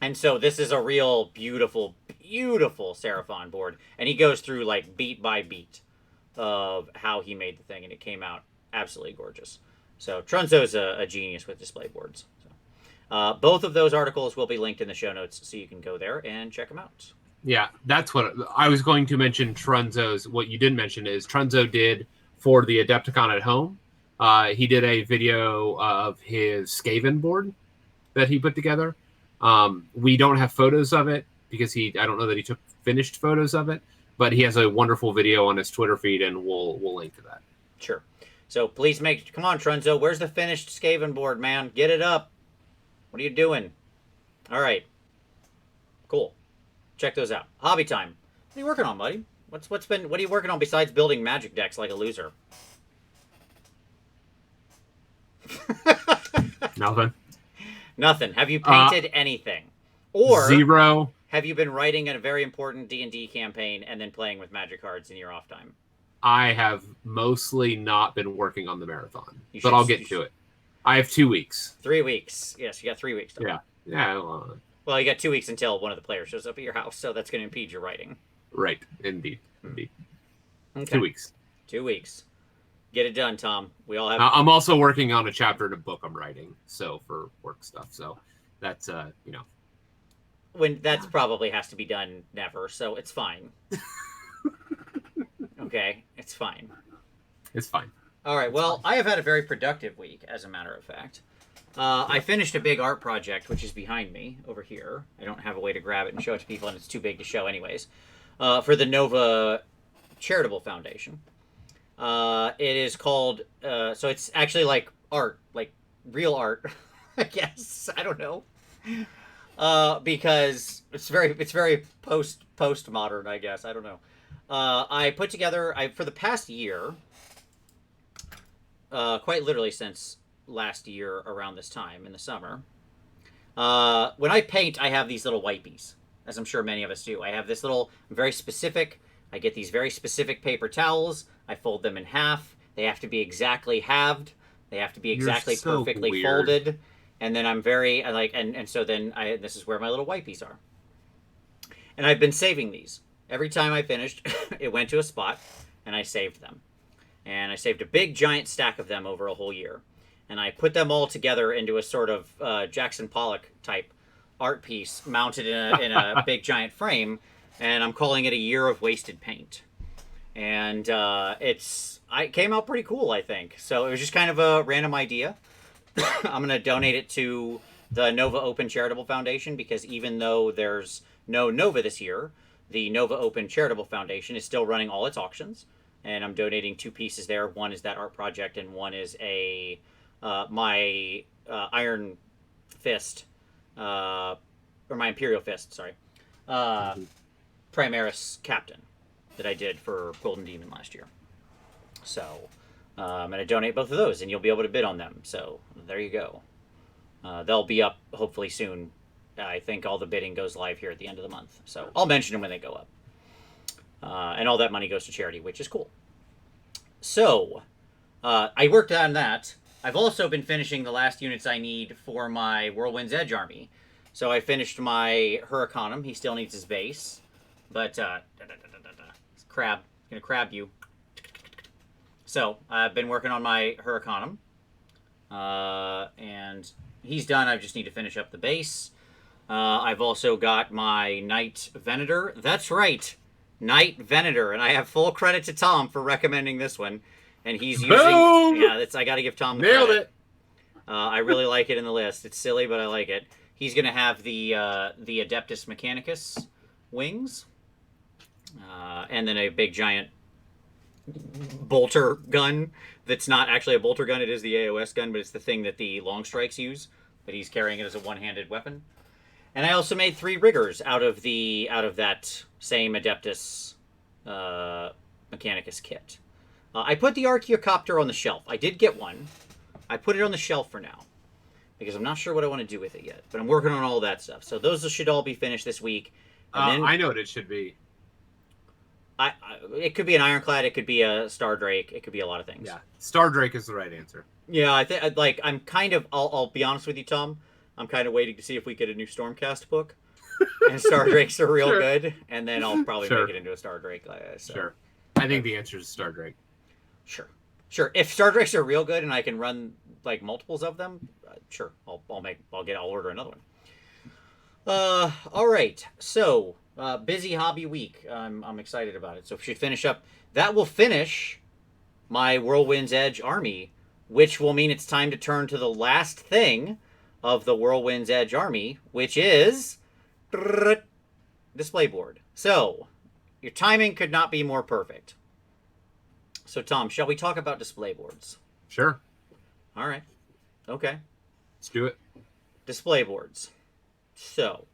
And so this is a real beautiful, beautiful Seraphon board. And he goes through like beat by beat of how he made the thing, and it came out absolutely gorgeous. So Trunzo's a genius with display boards. So, both of those articles will be linked in the show notes, so you can go there and check them out. Yeah, that's what I was going to mention. Trunzo's. What you didn't mention is Trunzo did for the Adepticon at home. He did a video of his Skaven board that he put together. We don't have photos of it because I don't know that he took finished photos of it, but he has a wonderful video on his Twitter feed, and we'll link to that. Sure. So please come on, Trunzo. Where's the finished Skaven board, man? Get it up. What are you doing? All right. Cool. Check those out. Hobby time. What are you working on, buddy? What are you working on besides building magic decks like a loser? Nothing. Nothing. Have you painted anything? Or zero. Have you been writing a very important D&D campaign and then playing with magic cards in your off time? I have mostly not been working on the marathon, but I'll get to it. I have 2 weeks. 3 weeks. Yes, you got 3 weeks. Yeah. Yeah. Well, you got 2 weeks until one of the players shows up at your house, so that's going to impede your writing. Right. Indeed. Okay. 2 weeks. 2 weeks. Get it done, Tom. We all have. I'm also working on a chapter in a book I'm writing, so for work stuff. So that's when that's probably has to be done never, so it's fine. Okay, it's fine. It's fine. All right. Well, I have had a very productive week, as a matter of fact. I finished a big art project, which is behind me over here. I don't have a way to grab it and show it to people, and it's too big to show anyways. For the Nova Charitable Foundation. It is called, so it's actually like art, like real art, I guess. I don't know. Because it's very postmodern, I guess. I don't know. I put together, for the past year, quite literally since last year around this time in the summer, when I paint, I have these little wipies, as I'm sure many of us do. I have this little, I get these very specific paper towels. I fold them in half. They have to be exactly halved. They have to be exactly perfectly folded. And then this is where my little wipies are. And I've been saving these. Every time I finished, it went to a spot, and I saved them. And I saved a big giant stack of them over a whole year. And I put them all together into a sort of Jackson Pollock type art piece mounted in a big giant frame. And I'm calling it a year of wasted paint. And it came out pretty cool, I think. So it was just kind of a random idea. I'm going to donate it to the Nova Open Charitable Foundation, because even though there's no Nova this year, the Nova Open Charitable Foundation is still running all its auctions. And I'm donating 2 pieces there. One is that art project, and one is my Iron Fist, or my Imperial Fist, sorry. Primaris Captain that I did for Golden Demon last year. So I'm going to donate both of those, and you'll be able to bid on them. So there you go. They'll be up hopefully soon. I think all the bidding goes live here at the end of the month. So I'll mention them when they go up. And all that money goes to charity, which is cool. So I worked on that. I've also been finishing the last units I need for my Whirlwind's Edge army. So I finished my Huracanum. He still needs his base. But, crab. Gonna crab you. So, I've been working on my Huracanum. And he's done. I just need to finish up the base. I've also got my Knight Venator. That's right, Knight Venator, and I have full credit to Tom for recommending this one. And he's using. Boom! Yeah, that's I got to give Tom the Nailed credit. it. I really like it in the list. It's silly, but I like it. He's gonna have the Adeptus Mechanicus wings, and then a big giant bolter gun. That's not actually a bolter gun. It is the AOS gun, but it's the thing that the long strikes use. But he's carrying it as a one-handed weapon. And I also made 3 riggers out of that same Adeptus Mechanicus kit. I put the Archaeocopter on the shelf. I did get one. I put it on the shelf for now because I'm not sure what I want to do with it yet. But I'm working on all that stuff. So those should all be finished this week. And then I know what it should be. it could be an Ironclad. It could be a Star Drake. It could be a lot of things. Yeah, Star Drake is the right answer. Yeah, I think like I'm kind of. I'll be honest with you, Tom. I'm kind of waiting to see if we get a new Stormcast book, and Star Drakes are real Sure. good, and then I'll probably Sure. make it into a Star Drake. So. Sure. I think the answer is Star Drake. Sure. If Star Drakes are real good and I can run like multiples of them, sure. I'll order another one. All right. So busy hobby week. I'm excited about it. So if we finish up, that will finish my Whirlwind's Edge army, which will mean it's time to turn to the last thing of the Whirlwind's Edge army, which is display board. So your timing could not be more perfect. So Tom, shall we talk about display boards? Sure. All right. Okay. Let's do it. Display boards. So,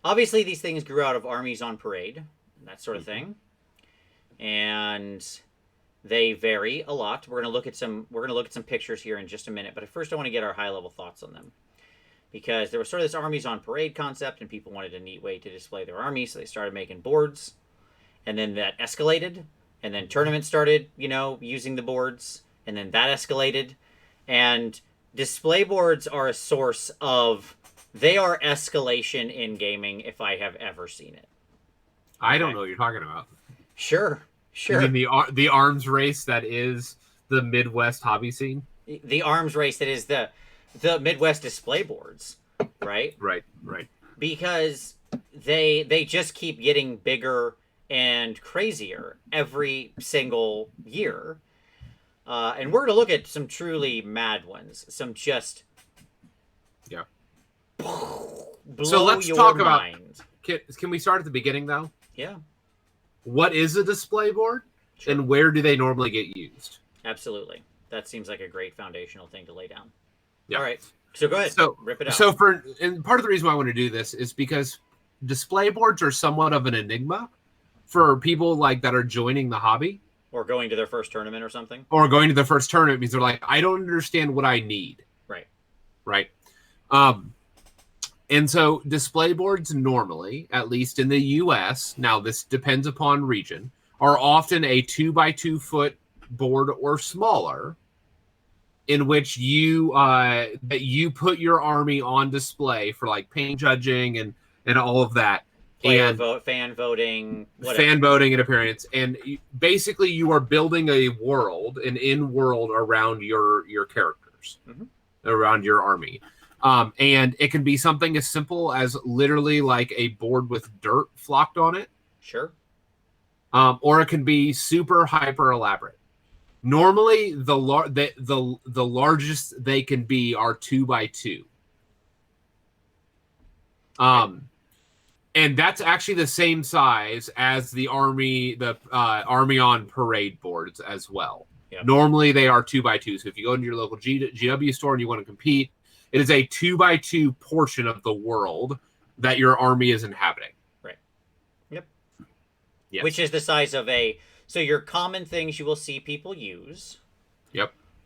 obviously these things grew out of armies on parade, that sort of thing. And they vary a lot. We're going to look at some pictures here in just a minute, but first I want to get our high-level thoughts on them. Because there was sort of this armies on parade concept and people wanted a neat way to display their armies, so they started making boards. And then that escalated, and then tournaments started, using the boards, and then that escalated. And display boards are a source of... They are escalation in gaming if I have ever seen it. I don't know what you're talking about. Sure. You mean the arms race that is the Midwest hobby scene? The arms race that is the Midwest display boards, right? Right. Because they just keep getting bigger and crazier every single year. And we're going to look at some truly mad ones. Some just... Yeah. Blow So let's your talk mind. about... Can we start at the beginning, though? Yeah. What is a display board? Sure. And where do they normally get used? Absolutely. That seems like a great foundational thing to lay down. Yeah. All right. So go ahead. So rip it out. So and part of the reason why I want to do this is because display boards are somewhat of an enigma for people like that are joining the hobby. Or going to their first tournament or something. Or going to their first tournament because they're like, I don't understand what I need. Right. And so display boards normally, at least in the US, now this depends upon region, are often a 2x2 foot board or smaller, in which you put your army on display for like paint judging and all of that. Fan voting, whatever. Fan voting and appearance. And basically you are building a world, an in-world around your characters, around your army. And it can be something as simple as literally like a board with dirt flocked on it. Sure. Or it can be super hyper elaborate. Normally, the largest they can be are 2x2. And that's actually the same size as the army on parade boards as well. Yep. Normally, they are 2x2. So if you go into your local GW store and you want to compete, it is a 2x2 portion of the world that your army is inhabiting. Right. Yep. Yes. Which is the size of a... So your common things you will see people use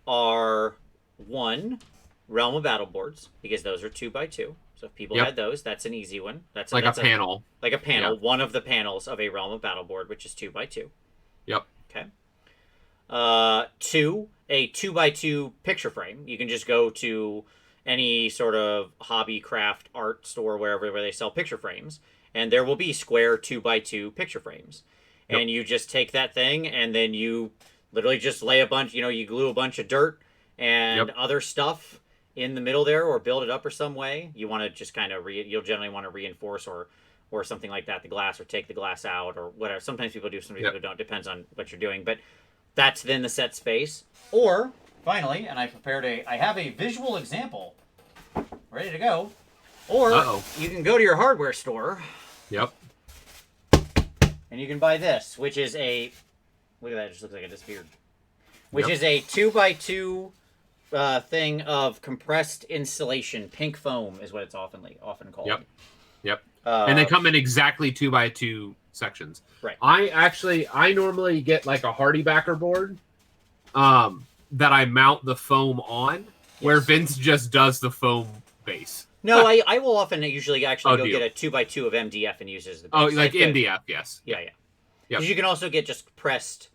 are, 1, Realm of Battle boards, because those are 2x2. So if people had those, that's an easy one. That's a panel. Like a panel. Yep. One of the panels of a Realm of Battle board, which is 2x2. Yep. Okay. 2, a 2x2 picture frame. You can just go to any sort of hobby craft art store where they sell picture frames, and there will be square 2x2 picture frames. Yep. And you just take that thing and then you literally just lay a bunch, you glue a bunch of dirt and other stuff, in the middle there or build it up or some way. You want to just kind of you'll generally want to reinforce or something like that, the glass, or take the glass out or whatever. Sometimes people do, sometimes people don't. Depends on what you're doing. But that's then the set space. Or finally, and I have a visual example ready to go. Or you can go to your hardware store. Yep. And you can buy this, which is a look at that, it just looks like it disappeared. Which is a 2x2 thing of compressed insulation. Pink foam is what it's often called. Yep. And they come in exactly 2x2 sections. Right. I normally get like a Hardy backer board that I mount the foam on, where Vince just does the foam base. No, I will often usually actually go get a 2x2 of MDF and use it as the base. Oh, like MDF, yes. Yeah. Because you can also get just pressed,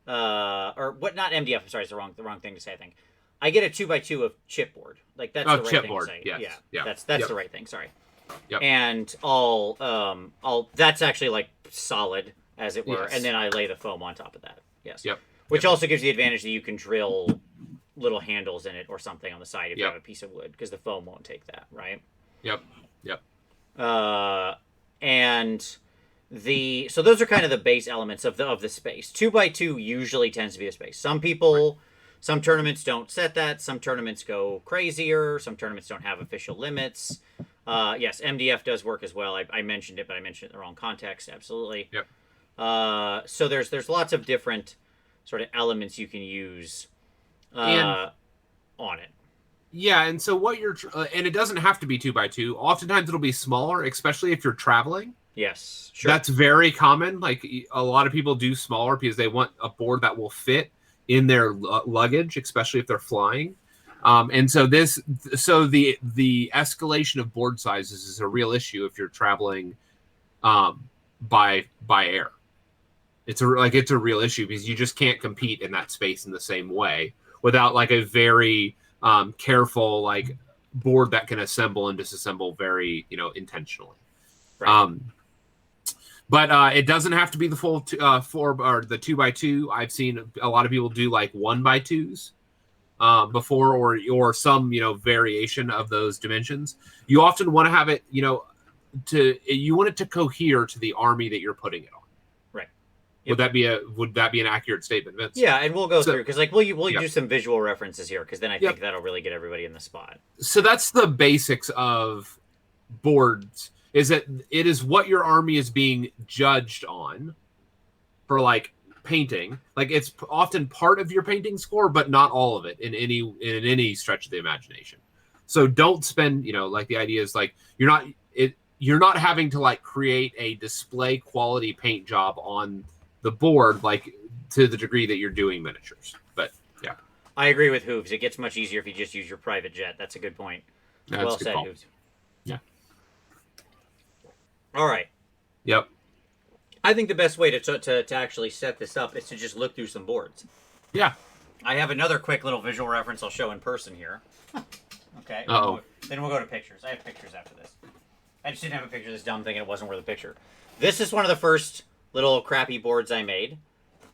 or what? Not MDF. I'm sorry, it's the wrong thing to say. I think I get a 2x2 of chipboard. Like that's the right thing to say. Yes. Yeah. That's the right thing. Sorry. Yep. And I'll that's actually like solid, as it were, and then I lay the foam on top of that. Yes. Yep. Which also gives the advantage that you can drill little handles in it or something on the side if you have a piece of wood, because the foam won't take that, right? Yep. And so those are kind of the base elements of the space. 2x2 usually tends to be the space. Some people, some tournaments don't set that. Some tournaments go crazier. Some tournaments don't have official limits. Yes, MDF does work as well. I mentioned it, but I mentioned it in the wrong context. Absolutely. Yep. So there's lots of different sort of elements you can use on it. Yeah, and so what and it doesn't have to be 2x2. Oftentimes it'll be smaller, especially if you're traveling. Yes, sure. That's very common. Like a lot of people do smaller because they want a board that will fit in their luggage, especially if they're flying. And so the escalation of board sizes is a real issue if you're traveling by air. It's a real issue because you just can't compete in that space in the same way without like a very careful like board that can assemble and disassemble very intentionally. Right. But it doesn't have to be the full 4 or the 2x2. I've seen a lot of people do like 1x2s before, or some variation of those dimensions. You often want to have it you want it to cohere to the army that you're putting it on. Right. Yep. Would that be an accurate statement, Vince? Yeah, and we'll go through because like we'll do some visual references here because then I think that'll really get everybody in the spot. So that's the basics of boards. Is that it is what your army is being judged on for like painting. Like it's often part of your painting score, but not all of it in any stretch of the imagination. So don't spend, like the idea is like you're not having to like create a display quality paint job on the board like to the degree that you're doing miniatures. But yeah. I agree with Hooves. It gets much easier if you just use your private jet. That's a good point. That's well good said, call. Hooves. Yeah. All right. Yep. I think the best way to actually set this up is to just look through some boards. Yeah. I have another quick little visual reference I'll show in person here. Okay. Uh-oh. Then we'll go to pictures. I have pictures after this. I just didn't have a picture of this dumb thing and it wasn't worth a picture. This is one of the first little crappy boards I made.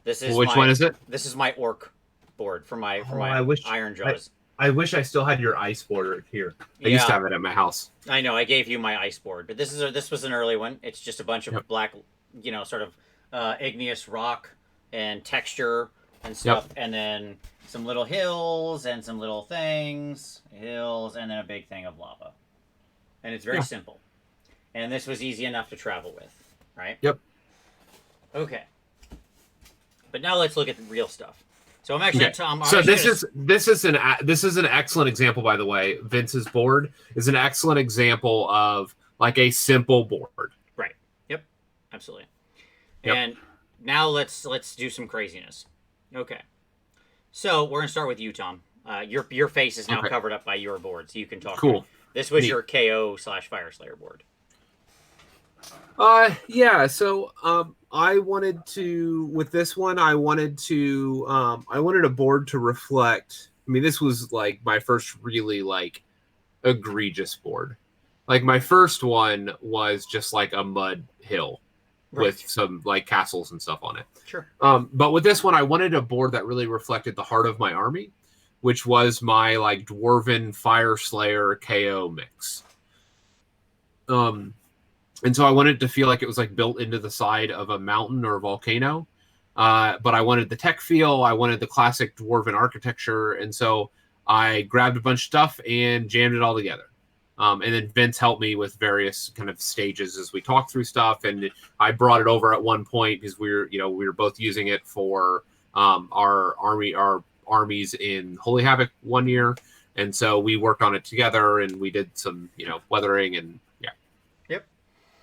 Which one is it? This is my orc board for my Iron Jaws. I wish I still had your ice board here. I used to have it at my house. I know. I gave you my ice board, but this was an early one. It's just a bunch of black, sort of igneous rock and texture and stuff, and then some little hills and some little and then a big thing of lava. And it's very simple. And this was easy enough to travel with, right? Yep. Okay. But now let's look at the real stuff. So I'm actually Tom. So this is an excellent example, by the way. Vince's board is an excellent example of like a simple board. Right. Yep. Absolutely. Yep. And now let's do some craziness. Okay. So we're gonna start with you, Tom. Your face is now covered up by your board, so you can talk. Cool. This was your KO/Fireslayer board. Yeah. So I wanted to with this one. I wanted a board to reflect. I mean, this was like my first really like egregious board. Like my first one was just like a mud hill with some like castles and stuff on it. Sure. But with this one, I wanted a board that really reflected the heart of my army, which was my like Dwarven Fire Slayer KO mix. And so I wanted to feel like it was like built into the side of a mountain or a volcano. But I wanted the tech feel. I wanted the classic Dwarven architecture. And so I grabbed a bunch of stuff and jammed it all together. And then Vince helped me with various kind of stages as we talked through stuff. And I brought it over at one point because we were both using it for our armies in Holy Havoc one year. And so we worked on it together and we did some, weathering and yeah. Yep.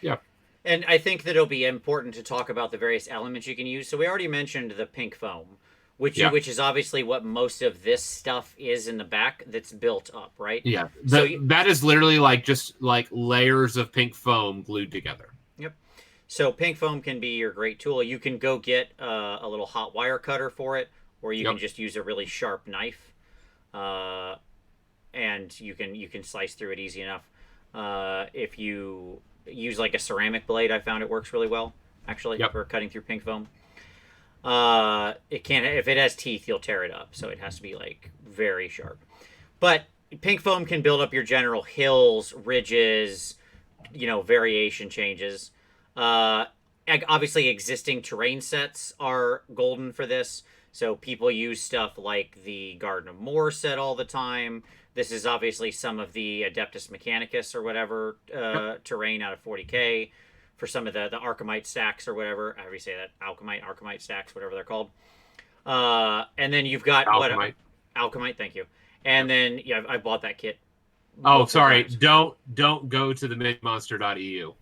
Yep. And I think that it'll be important to talk about the various elements you can use. So we already mentioned the pink foam, which is obviously what most of this stuff is in the back that's built up, right? Yeah. That is literally like just like layers of pink foam glued together. Yep. So pink foam can be your great tool. You can go get a little hot wire cutter for it, or you can just use a really sharp knife, and you can slice through it easy enough. If you use like a ceramic blade, I found it works really well actually for cutting through pink foam. It can't, if it has teeth, you'll tear it up, so it has to be like very sharp. But pink foam can build up your general hills, ridges, variation changes. Obviously existing terrain sets are golden for this. So people use stuff like the Garden of Moor set all the time. This is obviously some of the Adeptus Mechanicus or whatever terrain out of 40K for some of the Archimite stacks or whatever. However you say that. Alchemite stacks, whatever they're called. And then you've got Alchemite. Alchemite, thank you. And then I bought that kit. Oh, sorry. Don't go to the minimonster.eu.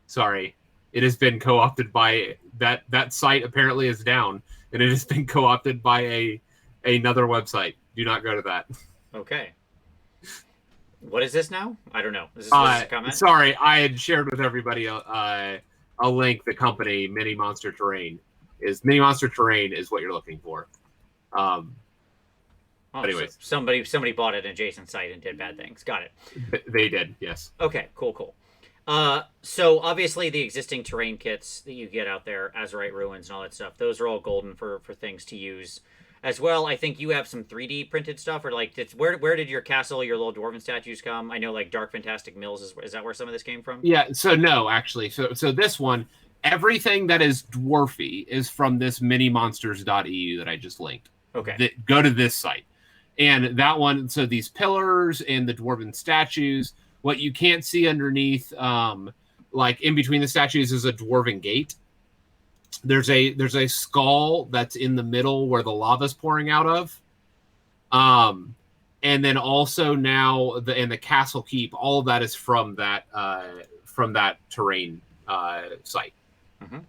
Sorry. It has been co-opted by that site apparently is down, and it has been co-opted by another website. Do not go to that. Okay. What is this now? I don't know. Is this a comment? Sorry, I had shared with everybody a link. The company Mini Monster Terrain is what you're looking for. Anyways, so somebody bought an adjacent site and did bad things. Got it. They did, yes. Okay, cool. So obviously the existing terrain kits that you get out there, Azurite Ruins and all that stuff, those are all golden for things to use. As well, I think you have some 3D printed stuff, or like, where did your castle, your little dwarven statues come? I know like Dark Fantastic Mills is that where some of this came from? Yeah. So no, actually, so this one, everything that is dwarfy is from this minimonsters.eu that I just linked. Okay. Go to this site, and that one. So these pillars and the dwarven statues. What you can't see underneath, like in between the statues, is a dwarven gate. There's a skull that's in the middle where the lava's pouring out of. And then also now the castle keep, all of that is from that terrain site. Mm-hmm.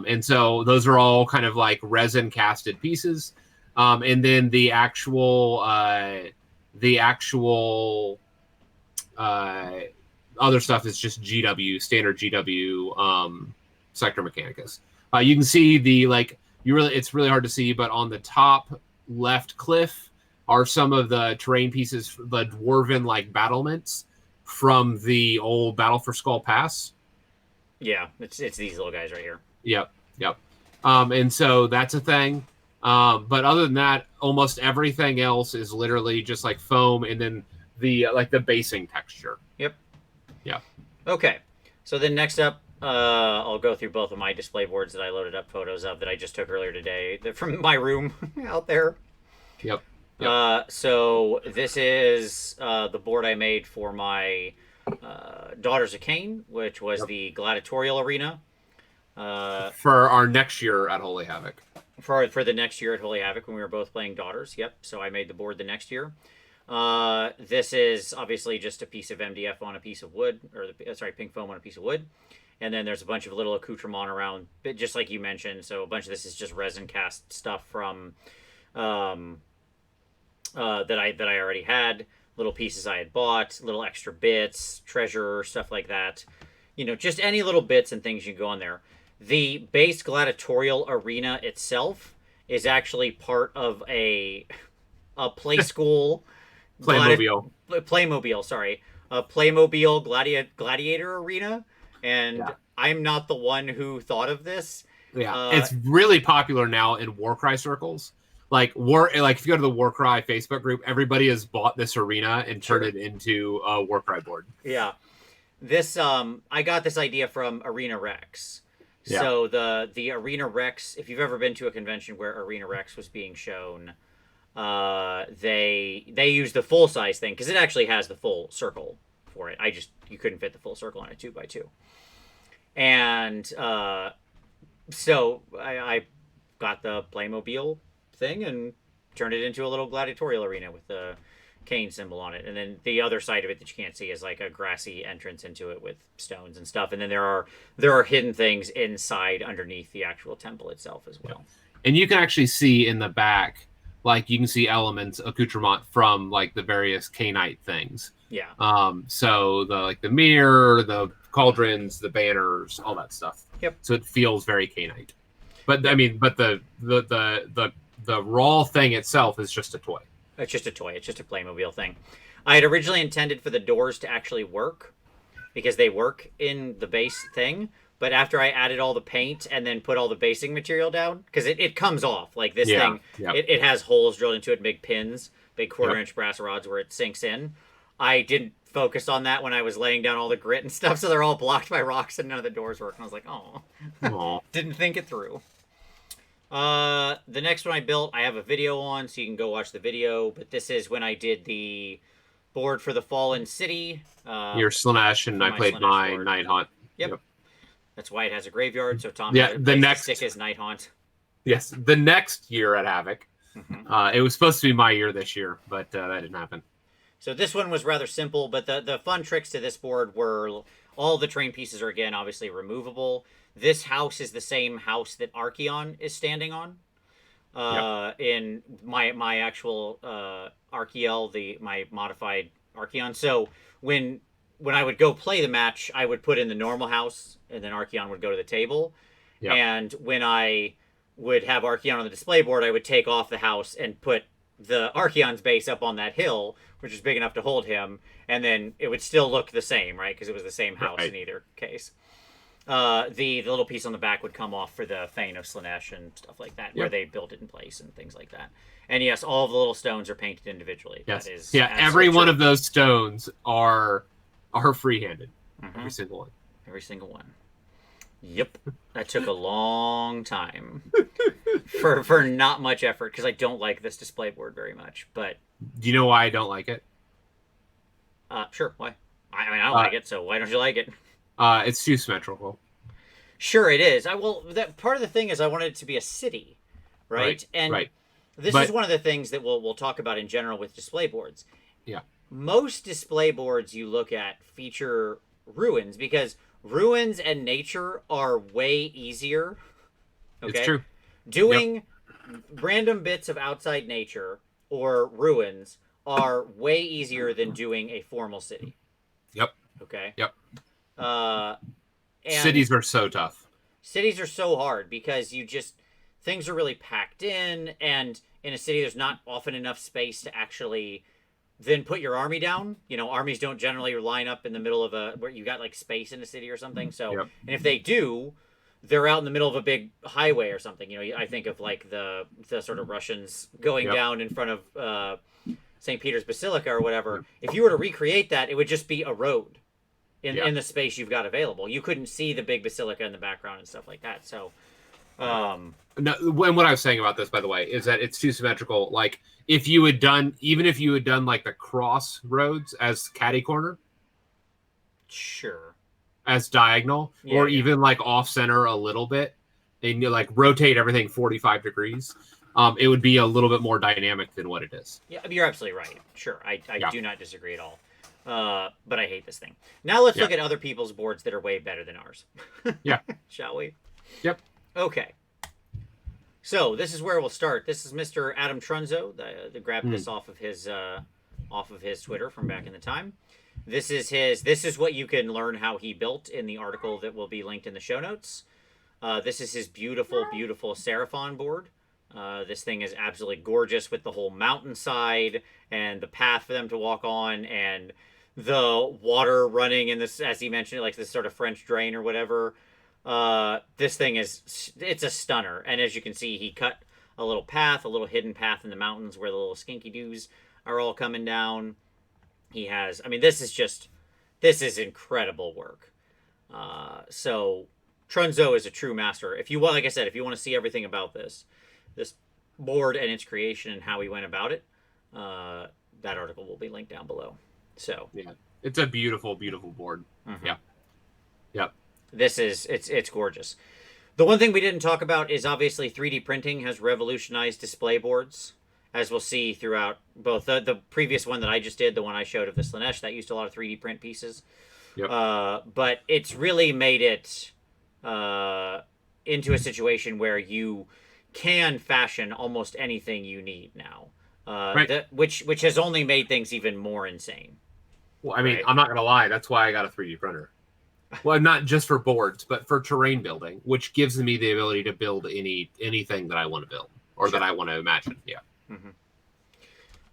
And so those are all kind of like resin casted pieces. And then the actual other stuff is just standard GW Sector Mechanicus. You can see it's really hard to see, but on the top left cliff are some of the terrain pieces, the dwarven like battlements from the old Battle for Skull Pass. Yeah, it's these little guys right here. Yep. And so that's a thing. But other than that, almost everything else is literally just like foam, and then the basing texture. Yep. Yeah. Okay. So then next up, I'll go through both of my display boards that I loaded up photos of that I just took earlier today from my room out there. Yep. So this is the board I made for my Daughters of Cain, which was the gladiatorial arena. For our next year at Holy Havoc. For the next year at Holy Havoc when we were both playing Daughters. Yep. So I made the board the next year. This is obviously just a piece of MDF on a piece of wood, pink foam on a piece of wood. And then there's a bunch of little accoutrement around, just like you mentioned. So a bunch of this is just resin cast stuff from that I already had. Little pieces I had bought, little extra bits, treasure, stuff like that. Just any little bits and things you go on there. The base gladiatorial arena itself is actually part of a play school. Playmobil. A Playmobil gladiator arena. And I'm not the one who thought of this. Yeah, it's really popular now in Warcry circles. like if you go to the Warcry Facebook group, everybody has bought this arena and turned it into a Warcry board. Yeah. This I got this idea from Arena Rex. Yeah. So the Arena Rex, if you've ever been to a convention where Arena Rex was being shown, they used the full size thing because it actually has the full circle for it. You couldn't fit the full circle on a 2x2. And so I got the Playmobil thing and turned it into a little gladiatorial arena with the cane symbol on it. And then the other side of it that you can't see is like a grassy entrance into it with stones and stuff. And then there are hidden things inside underneath the actual temple itself as well. And you can actually see in the back, like you can see elements, accoutrement from like the various Cainite things. Yeah. So the mirror, the cauldrons, the banners, all that stuff. Yep. So it feels very Cainite. But I mean, but the raw thing itself is just a toy. It's just a toy. It's just a Playmobil thing. I had originally intended for the doors to actually work because they work in the base thing. But after I added all the paint and then put all the basing material down, because it comes off. Like this thing, it has holes drilled into it, big pins, big quarter-inch brass rods where it sinks in. I didn't focus on that when I was laying down all the grit and stuff, so they're all blocked by rocks and none of the doors work. And I was like, oh. Didn't think it through. The next one I built, I have a video on, so you can go watch the video. But this is when I did the board for the Fallen City. Your Slanesh, and I played my Night Haunt. Yep. That's why it has a graveyard, so Tom stick his Night Haunt. Yes, the next year at Havoc. Mm-hmm. It was supposed to be my year this year, but that didn't happen. So this one was rather simple, but the fun tricks to this board were all the terrain pieces are, again, obviously removable. This house is the same house that Archeon is standing on. In my actual Archeel, my modified Archeon. So when I would go play the match, I would put in the normal house, and then Archeon would go to the table. Yep. And when I would have Archeon on the display board, I would take off the house and put the Archeon's base up on that hill, which is big enough to hold him, and then it would still look the same, right? Because it was the same house in either case. The little piece on the back would come off for the Fane of Slanesh and stuff like that, where they built it in place and things like that. And yes, all of the little stones are painted individually. Yes. That is every one of those stones are free-handed. Mm-hmm. Every single one. Every single one. Yep. That took a long time for not much effort, because I don't like this display board very much. But do you know why I don't like it? Sure. Why? I mean, I don't like it, so why don't you like it? It's too symmetrical. Sure, it is. That part of the thing is I wanted it to be a city, right? This is one of the things that we'll talk about in general with display boards. Yeah. Most display boards you look at feature ruins, because ruins and nature are way easier. Okay? It's true. Doing random bits of outside nature or ruins are way easier than doing a formal city. Yep. Okay? Yep. And cities are so tough. Cities are so hard because things are really packed in, and in a city there's not often enough space to actually then put your army down. You know, armies don't generally line up in the middle of where you got like space in a city or something. So, and if they do, they're out in the middle of a big highway or something. You know, I think of like the sort of Russians going down in front of St. Peter's Basilica or whatever. If you were to recreate that, it would just be a road in the space you've got available. You couldn't see the big basilica in the background and stuff like that. So, no, what I was saying about this, by the way, is that it's too symmetrical. Like if you had done like the crossroads as catty corner, sure, as diagonal, or even like off center a little bit, and you like rotate everything 45 degrees, it would be a little bit more dynamic than what it is. Yeah, you're absolutely right. Sure, I do not disagree at all. But I hate this thing. Now let's look at other people's boards that are way better than ours. Shall we? Yep. Okay. So this is where we'll start. This is Mr. Adam Trunzo. They grabbed this off of his Twitter from back in the time. This is what you can learn how he built in the article that will be linked in the show notes. This is his beautiful, beautiful Seraphon board. This thing is absolutely gorgeous with the whole mountainside and the path for them to walk on, and the water running in this, as he mentioned, like this sort of French drain or whatever. This thing it's a stunner. And as you can see, he cut a little path, a little hidden path in the mountains where the little skinky doos are all coming down. He has, I mean, this is incredible work. So Trunzo is a true master. If you want, like I said, if you want to see everything about this board and its creation and how he went about it, that article will be linked down below. So yeah, it's a beautiful, beautiful board. Mm-hmm. Yeah, yep. It's gorgeous. The one thing we didn't talk about is obviously 3D printing has revolutionized display boards, as we'll see throughout both the previous one that I just did, the one I showed of the Slanesh, that used a lot of 3D print pieces. Yep. But it's really made it into a situation where you can fashion almost anything you need now, Right. which has only made things even more insane. Well, I mean, Right. I'm not gonna lie. That's why I got a 3D printer. Well, not just for boards, but for terrain building, which gives me the ability to build anything that I want to build or Sure. that I want to imagine. Yeah. Mm-hmm.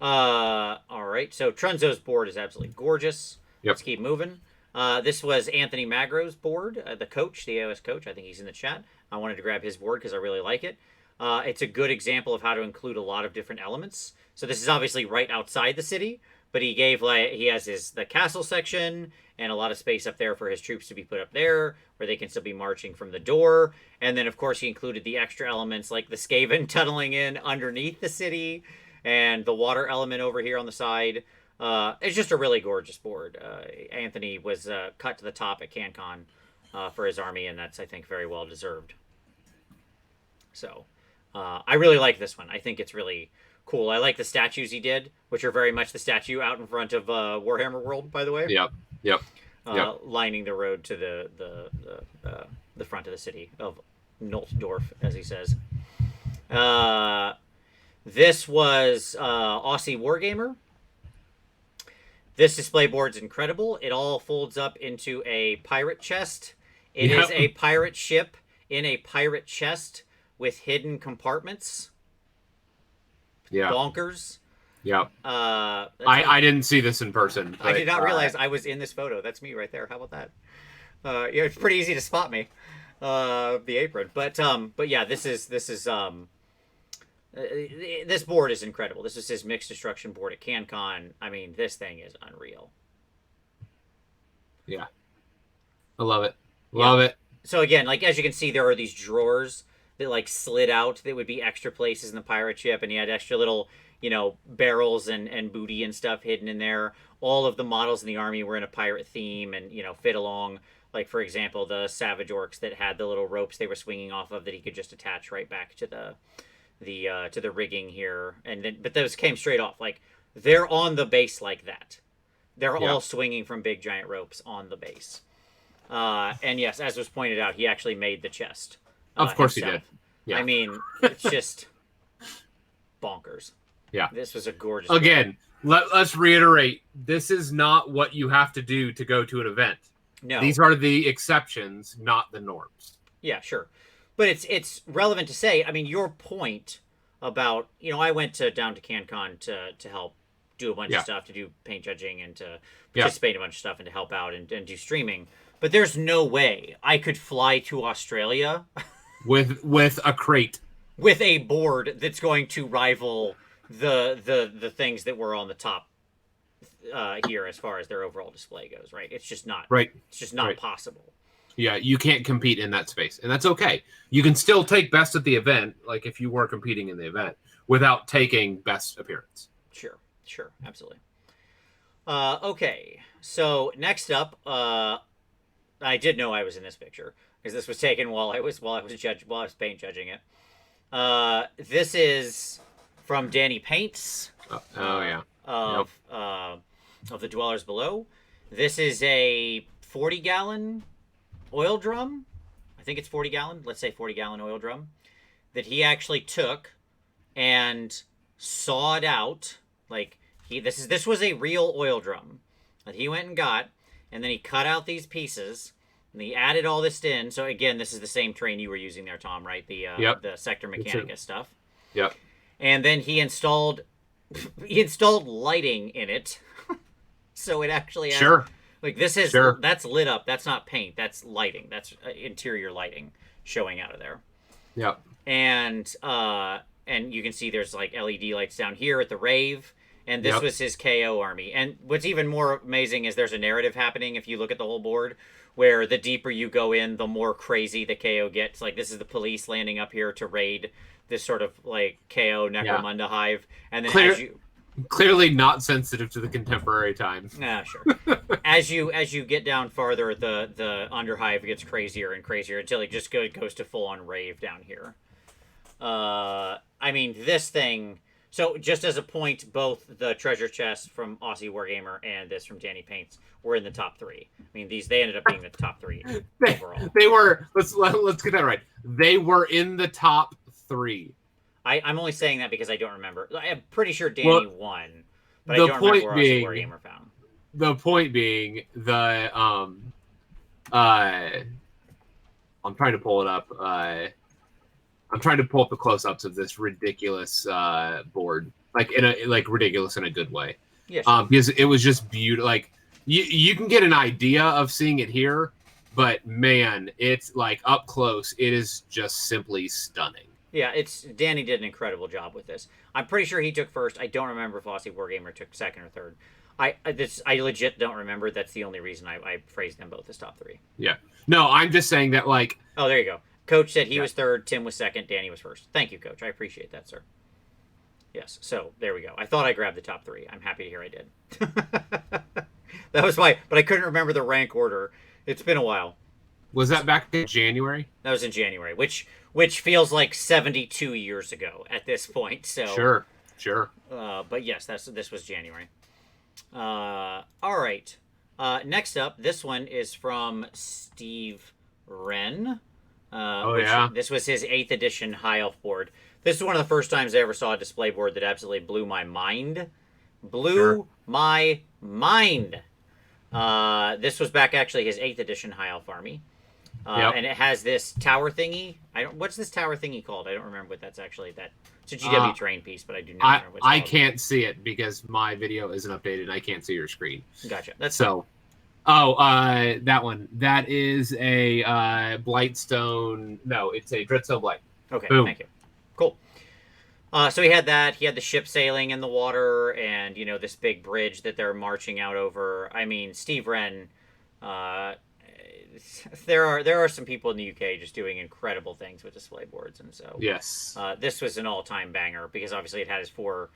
All right. So Trunzo's board is absolutely gorgeous. Yep. Let's keep moving. This was Anthony Magro's board, the coach, the AOS coach. I think he's in the chat. I wanted to grab his board because I really like it. It's a good example of how to include a lot of different elements. So this is obviously right outside the city, but he has the castle section and a lot of space up there for his troops to be put up there, where they can still be marching from the door. And then, of course, he included the extra elements like the Skaven tunneling in underneath the city and the water element over here on the side. It's just a really gorgeous board. Anthony was cut to the top at CanCon for his army, and that's, I think, very well deserved. So I really like this one. I think it's really cool. I like the statues he did, which are very much the statue out in front of Warhammer World, by the way. Yep. Yep. Lining the road to the front of the city of Noltdorf, as he says. This was Aussie Wargamer. This display board's incredible. It all folds up into a pirate chest. It is a pirate ship in a pirate chest with hidden compartments. Yeah. Bonkers. Yeah. I didn't see this in person. I did not realize I was in this photo. That's me right there. How about that? Yeah, it's pretty easy to spot me. The apron, but yeah, this board is incredible. This is his mixed destruction board at CanCon. I mean, this thing is unreal. Yeah, I love it. Love it. So again, like as you can see, there are these drawers that like slid out that would be extra places in the pirate ship, and you had extra little, barrels and booty and stuff hidden in there. All of the models in the army were in a pirate theme and, fit along. Like, for example, the Savage Orcs that had the little ropes they were swinging off of that he could just attach right back to the rigging here. But those came straight off. Like, they're on the base like that. They're all swinging from big giant ropes on the base. And yes, as was pointed out, he actually made the chest. Of course himself. he did. Yeah. I mean, it's just bonkers. Yeah. This was a gorgeous Again, let's reiterate, this is not what you have to do to go to an event. No. These are the exceptions, not the norms. Yeah, sure. But it's relevant to say, I mean, your point about, I went down to CanCon to help do a bunch of stuff, to do paint judging and to participate in a bunch of stuff and to help out and do streaming. But there's no way I could fly to Australia with a crate. With a board that's going to rival the things that were on the top here as far as their overall display goes, right? It's just not It's just not possible. Yeah, you can't compete in that space, and that's okay. You can still take best at the event, like if you were competing in the event, without taking best appearance. Sure, absolutely. Okay, so next up, I did know I was in this picture because this was taken while I was paint judging it. This is from Danny Paints. Of the Dwellers Below. This is a 40-gallon oil drum. I think it's 40-gallon. Let's say 40-gallon oil drum that he actually took and sawed out. Like this was a real oil drum that he went and got, and then he cut out these pieces and he added all this in. So again, this is the same train you were using there, Tom, right? The Sector Mechanicus stuff. Yep. And then he installed lighting in it. So it actually has, like this is that's lit up. That's not paint. That's lighting. That's interior lighting showing out of there. Yep. And and you can see there's like LED lights down here at the rave. And this was his KO army. And what's even more amazing is there's a narrative happening if you look at the whole board, where the deeper you go in, the more crazy the KO gets. Like, this is the police landing up here to raid this sort of, like, KO Necromunda hive. And then clearly not sensitive to the contemporary time. Yeah, sure. as you get down farther, the underhive gets crazier and crazier until it just goes to full-on rave down here. I mean, this thing... So, just as a point, both the treasure chest from Aussie Wargamer and this from Danny Paints were in the top 3. I mean, they ended up being the top 3 overall. They were. Let's get that right. They were in the top 3. I'm only saying that because I don't remember. I'm pretty sure Danny won, but I don't remember where Aussie Wargamer found. The point being, I'm trying to pull it up. I'm trying to pull up the close-ups of this ridiculous board, like ridiculous in a good way. Yeah, sure. Because it was just beautiful. Like you can get an idea of seeing it here, but man, it's like up close. It is just simply stunning. Yeah, Danny did an incredible job with this. I'm pretty sure he took first. I don't remember if Aussie Wargamer took second or third. I legit don't remember. That's the only reason I phrased them both as top 3. Yeah. No, I'm just saying that like. Oh, there you go. Coach said he was third, Tim was second, Danny was first. Thank you, Coach. I appreciate that, sir. Yes, so there we go. I thought I grabbed the top 3. I'm happy to hear I did. That was why, but I couldn't remember the rank order. It's been a while. Was that back in January? That was in January, which feels like 72 years ago at this point. So Sure. But yes, this was January. All right. Next up, this one is from Steve Wren. This was his 8th edition High Elf board. This is one of the first times I ever saw a display board that absolutely blew my mind. My mind. This was back actually his 8th edition High Elf army. And it has this tower thingy. What's this tower thingy called? I don't remember what that's actually. It's a GW terrain piece, but I do not remember what it's called. I can't see it because my video isn't updated and I can't see your screen. Gotcha. That's so. That one. That is a Blightstone. No, it's a Dreadstone Blight. Okay, thank you. Cool. So he had that. He had the ship sailing in the water, and this big bridge that they're marching out over. I mean, Steve Wren. There are some people in the UK just doing incredible things with display boards, and so yes, this was an all-time banger because obviously it had his 4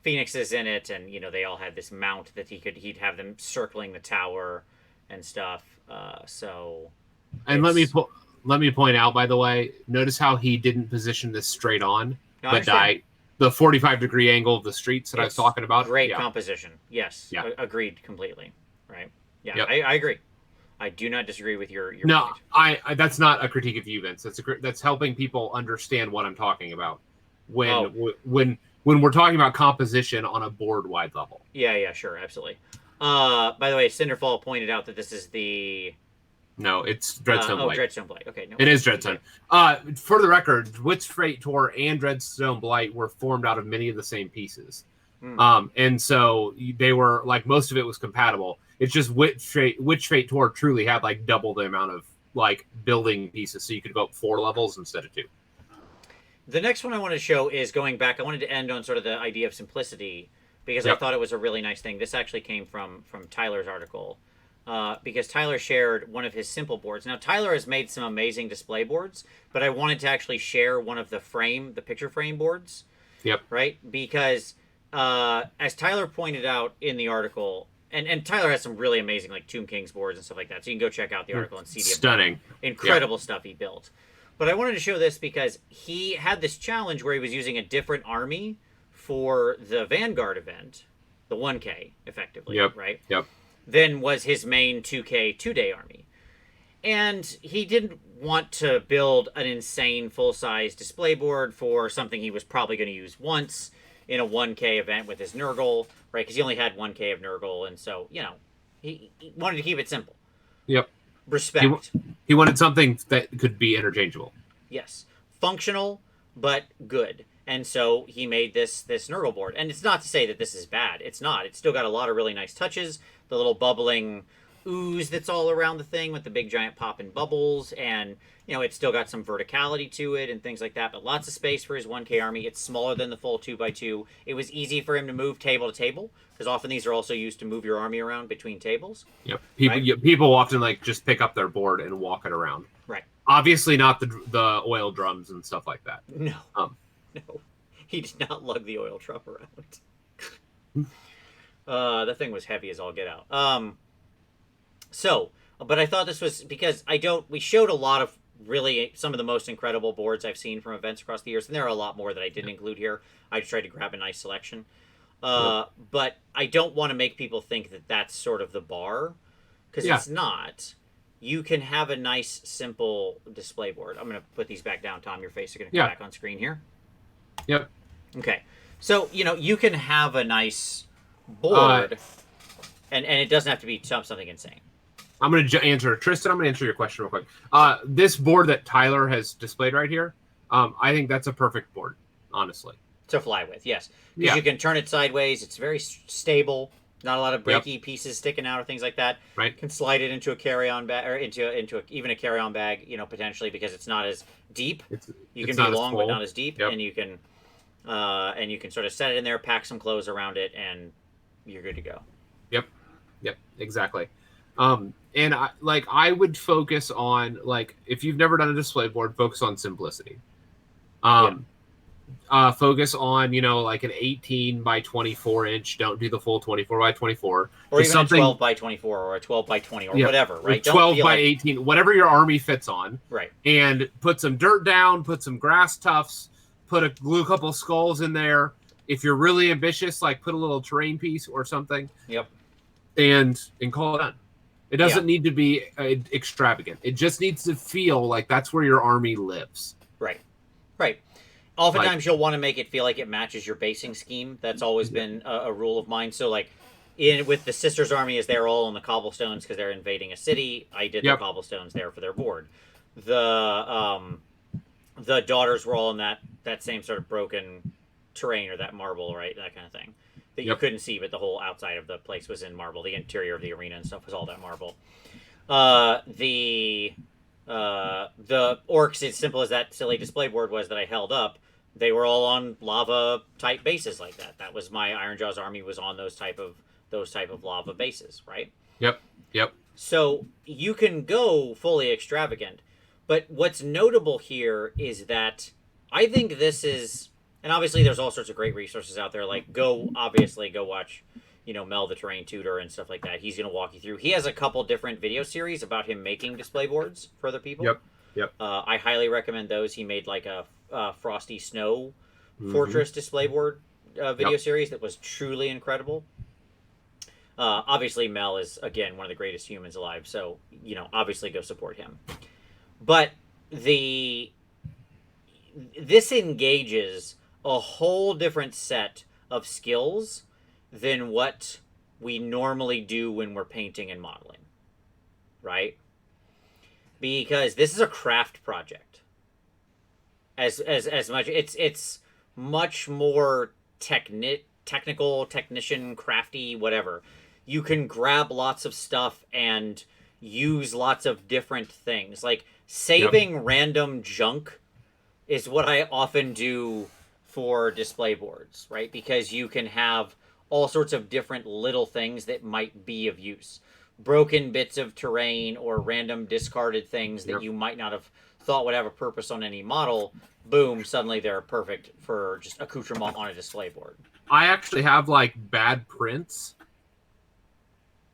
phoenixes in it, and they all had this mount that he'd have them circling the tower and stuff. And let me point out, by the way, notice how he didn't position this straight on, but the 45-degree angle of the streets that I was talking about. Great composition. Yes. Yeah. Agreed completely. Right. Yeah. Yep. I agree. I do not disagree with your no, point. I that's not a critique of you, Vince. That's helping people understand what I'm talking about when we're talking about composition on a board-wide level. Yeah, sure, absolutely. By the way, Cinderfall pointed out that this is the... No, it's Dreadstone Blight. Dreadstone Blight. Okay, no. It is Dreadstone. For the record, Witch Freight Tour and Dreadstone Blight were formed out of many of the same pieces. And so they were, like, most of it was compatible. It's just Witch Freight Tour truly had, like, double the amount of, like, building pieces, so you could go up 4 levels instead of 2. The next one I want to show is going back. I wanted to end on sort of the idea of simplicity because I thought it was a really nice thing. This actually came from Tyler's article because Tyler shared one of his simple boards. Now, Tyler has made some amazing display boards, but I wanted to actually share one of the picture frame boards. Yep. Right? Because as Tyler pointed out in the article, and Tyler has some really amazing like Tomb Kings boards and stuff like that, so you can go check out the article and see the stunning, incredible stuff he built. But I wanted to show this because he had this challenge where he was using a different army for the Vanguard event, the 1K, effectively, right? Yep. Then was his main 2K 2-day army. And he didn't want to build an insane full-size display board for something he was probably going to use once in a 1K event with his Nurgle, right? Because he only had 1K of Nurgle, and so, he wanted to keep it simple. Yep. Respect. He wanted something that could be interchangeable. Yes. Functional, but good. And so he made this Nurgle board. And it's not to say that this is bad. It's not. It's still got a lot of really nice touches. The little bubbling ooze that's all around the thing with the big giant popping bubbles, and it's still got some verticality to it and things like that, but lots of space for his 1K army. It's smaller than the full 2x2. It was easy for him to move table to table, because often these are also used to move your army around between tables. Yep. People often like just pick up their board and walk it around. Right. Obviously not the oil drums and stuff like that. No. No. He did not lug the oil drum around. That thing was heavy as all get out. But I thought this was because we showed a lot of really some of the most incredible boards I've seen from events across the years, and there are a lot more that I didn't include here. I just tried to grab a nice selection. But I don't want to make people think that that's sort of the bar, because it's not. You can have a nice, simple display board. I'm going to put these back down, Tom. Your face is going to come back on screen here. Yep. Okay. So, you can have a nice board, and it doesn't have to be something insane. I'm going to answer. Tristan, I'm going to answer your question real quick. This board that Tyler has displayed right here, I think that's a perfect board, honestly. To fly with, yes. Because you can turn it sideways. It's very stable. Not a lot of breaky pieces sticking out or things like that. Right. Can slide it into a carry-on bag, or even a carry-on bag, potentially, because it's not as deep. You can be long, but not as deep, and you can sort of set it in there, pack some clothes around it, and you're good to go. Yep, exactly. And I would focus on, like, if you've never done a display board, focus on simplicity. Focus on, like an 18 by 24 inch. Don't do the full 24 by 24. Or even a 12 by 24 or a 12 by 20 or whatever, right? 12 by 18, whatever your army fits on. Right. And put some dirt down, put some grass tufts, glue a couple skulls in there. If you're really ambitious, like put a little terrain piece or something. Yep. And call it done. It doesn't need to be extravagant. It just needs to feel like that's where your army lives. Right. Oftentimes, you'll want to make it feel like it matches your basing scheme. That's always been a rule of mine. So, like, with the Sisters' army, as they're all on the cobblestones because they're invading a city, I did the cobblestones there for their board. The daughters were all in that same sort of broken terrain, or that marble, right? That kind of thing. That you couldn't see, but the whole outside of the place was in marble. The interior of the arena and stuff was all that marble. The orcs, as simple as that silly display board was that I held up, they were all on lava type bases like that. That was my Ironjaw's army, was on those type of lava bases, right? Yep. So you can go fully extravagant, but what's notable here is that I think this is, and obviously there's all sorts of great resources out there. Like go watch, Mel the Terrain Tutor and stuff like that. He's going to walk you through. He has a couple different video series about him making display boards for other people. Yep. I highly recommend those. He made like a Frosty Snow Fortress display board video series that was truly incredible. Obviously, Mel is, again, one of the greatest humans alive, so, obviously go support him. But this engages a whole different set of skills than what we normally do when we're painting and modeling, right? Because this is a craft project. As much, it's much more technical, technician, crafty, whatever. You can grab lots of stuff and use lots of different things. Like saving random junk is what I often do for display boards, right? Because you can have all sorts of different little things that might be of use. Broken bits of terrain or random discarded things that you might not have thought would have a purpose on any model. Boom, suddenly they're perfect for just accoutrement on a display board. I actually have like bad prints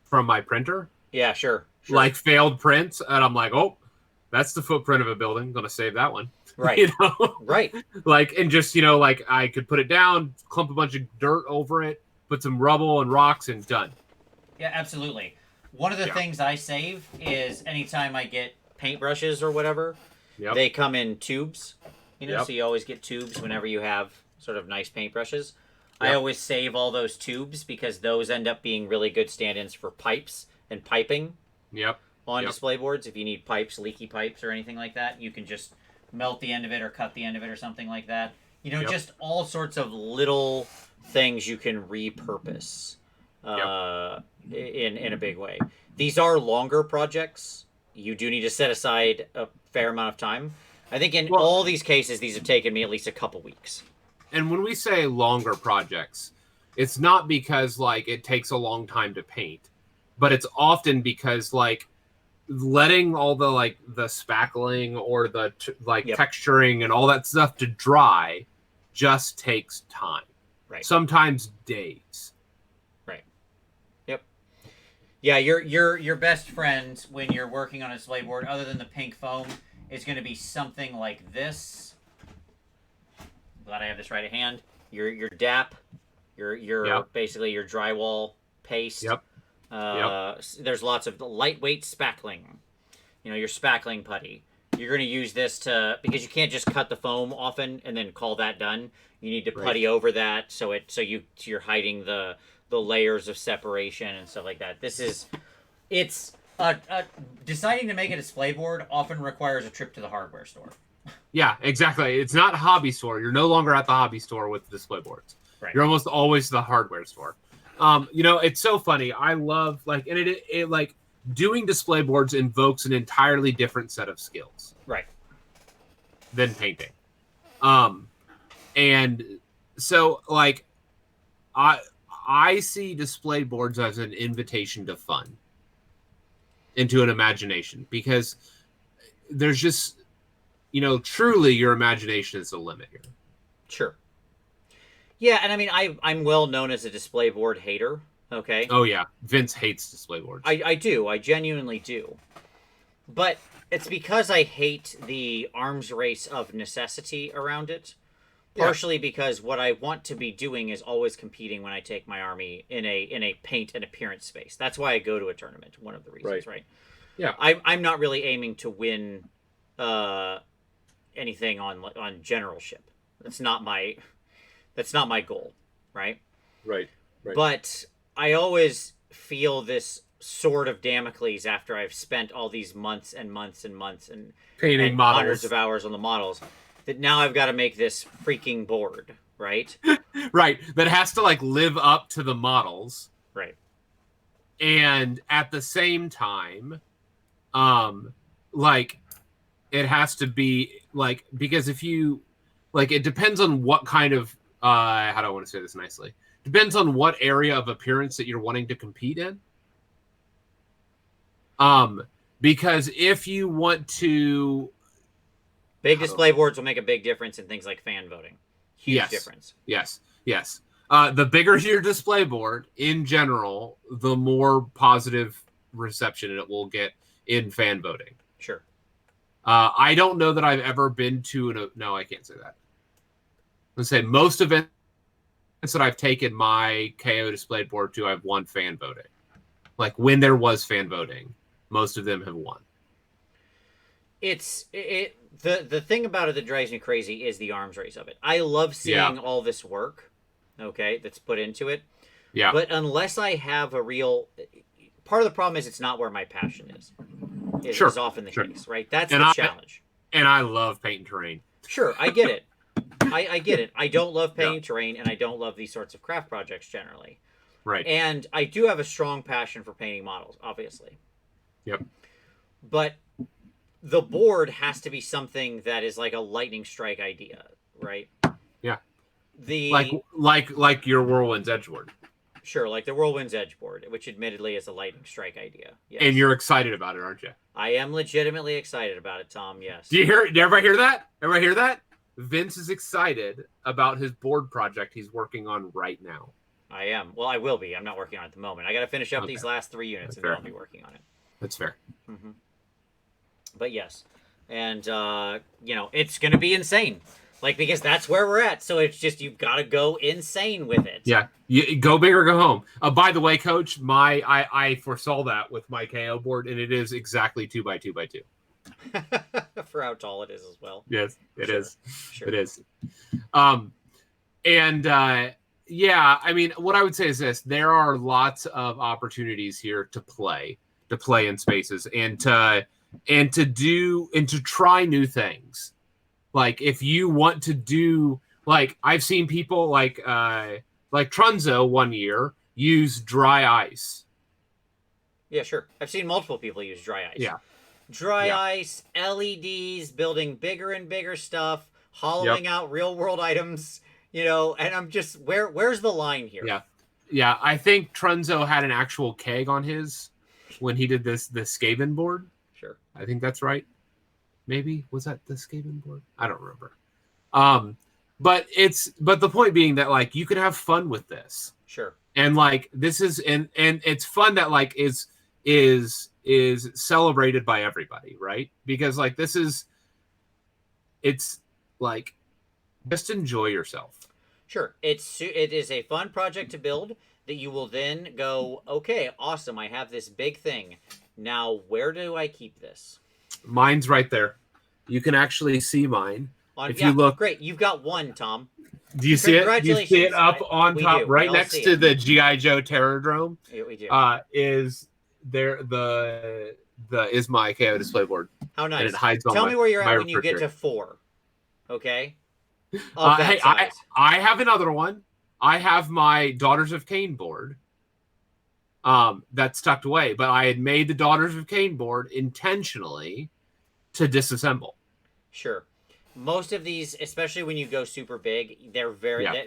from my printer. Yeah, sure. Like failed prints, and I'm like, oh, that's the footprint of a building. I'm gonna save that one. Right. Right. Like, and just, like I could put it down, clump a bunch of dirt over it, put some rubble and rocks, and done. Yeah, absolutely. One of the things I save is anytime I get paintbrushes or whatever, they come in tubes. So you always get tubes whenever you have sort of nice paintbrushes. I always save all those tubes because those end up being really good stand-ins for pipes and piping on display boards. If you need pipes, leaky pipes or anything like that, you can just melt the end of it or cut the end of it or something like that. Just all sorts of little things you can repurpose. in a big way. These are longer projects. You do need to set aside a fair amount of time. I think in all these cases, these have taken me at least a couple weeks. And when we say longer projects, it's not because like it takes a long time to paint, but it's often because like letting all the like the spackling or the texturing and all that stuff to dry just takes time. Right. Sometimes days. Right. Yep. Yeah, your best friend when you're working on a display board, other than the pink foam, is going to be something like this. Glad I have this right at hand. Your DAP, your basically your drywall paste. Yep. There's lots of lightweight spackling. You know, your spackling putty. You're going to use this because you can't just cut the foam often and then call that done. You need to putty over that so you're hiding the layers of separation and stuff like that. Deciding to make a display board often requires a trip to the hardware store. Yeah, exactly. It's not a hobby store. You're no longer at the hobby store with the display boards. Right. You're almost always the hardware store. You know, it's so funny. I love like, and it like doing display boards invokes an entirely different set of skills. Right. Than painting. And so like, I see display boards as an invitation to fun, into an imagination, because there's just, you know, truly your imagination is the limit here. Sure. Yeah, and I mean, I'm well known as a display board hater, okay? Oh, yeah. Vince hates display boards. I do. I genuinely do. But it's because I hate the arms race of necessity around it. Partially because what I want to be doing is always competing when I take my army in a paint and appearance space. That's why I go to a tournament, one of the reasons, right? Yeah. I'm not really aiming to win anything on generalship. That's not my goal, right? Right. But I always feel this sword of Damocles after I've spent all these months and months and months and painting models, hundreds of hours on the models, that now I've got to make this freaking board, right? Right. That has to like live up to the models. Right. And at the same time, like it has to be like, because if you like, it depends on what kind of how do I want to say this nicely? Depends on what area of appearance that you're wanting to compete in. Because if you want to, big display boards will make a big difference in things like fan voting. Huge difference. Yes. The bigger your display board in general, the more positive reception it will get in fan voting. Sure. I don't know that I've ever been to no, I can't say that. Let's say most events that I've taken my KO display board to, I've won fan voting. Like when there was fan voting, most of them have won. The thing about it that drives me crazy is the arms race of it. I love seeing all this work, okay, that's put into it. Yeah. But unless I have a real... Part of the problem is it's not where my passion is. It is often the case, right? That's the challenge. And I love paint terrain. Sure, I get it. I get it. I don't love painting terrain, and I don't love these sorts of craft projects generally. Right. And I do have a strong passion for painting models, obviously. Yep. But the board has to be something that is like a lightning strike idea, right? Yeah. Like your Whirlwind's Edge board. Sure, like the Whirlwind's Edge board, which admittedly is a lightning strike idea. Yes. And you're excited about it, aren't you? I am legitimately excited about it, Tom, yes. Do everybody hear that? Everybody hear that? Vince is excited about his board project he's working on right now. I am. Well, I will be. I'm not working on it at the moment. I got to finish up these last 3 units, and then I'll be working on it. That's fair. Mm-hmm. But yes. And, it's going to be insane. Like, because that's where we're at. So it's just, you've got to go insane with it. Yeah. You go big or go home. By the way, Coach, I foresaw that with my KO board, and it is exactly 2x2x2. For how tall it is as well. Yes, it is. Sure. It is. I mean, what I would say is this: there are lots of opportunities here to play in spaces, and to try new things. Like if you want to do, like I've seen people like Trunzo one year use dry ice. Yeah, sure. I've seen multiple people use dry ice. Yeah. Dry Yeah. ice, LEDs, building bigger and bigger stuff, hollowing out real world items, and I'm just where's the line here? Yeah. Yeah, I think Trunzo had an actual keg on his when he did the Skaven board. Sure. I think that's right. Maybe was that the Skaven board? I don't remember. But the point being that like you can have fun with this. Sure. And like this is and it's fun that like is celebrated by everybody, right? Because like it's like just enjoy yourself. Sure. It is a fun project to build that you will then go, okay, awesome, I have this big thing. Now, where do I keep this? Mine's right there. You can actually see mine. If you look, great. You've got one, Tom. Do you see it? Do you see it up on top, right next to the G.I. Joe Terrordrome? Yeah, we do. Is there the is my KO display board? How nice. And it hides Tell me where you're at when you get to 4. Okay. Hey, I have another one. I have my Daughters of Cain board. That's tucked away, but I had made the Daughters of Cain board intentionally to disassemble. Sure. Most of these, especially when you go super big,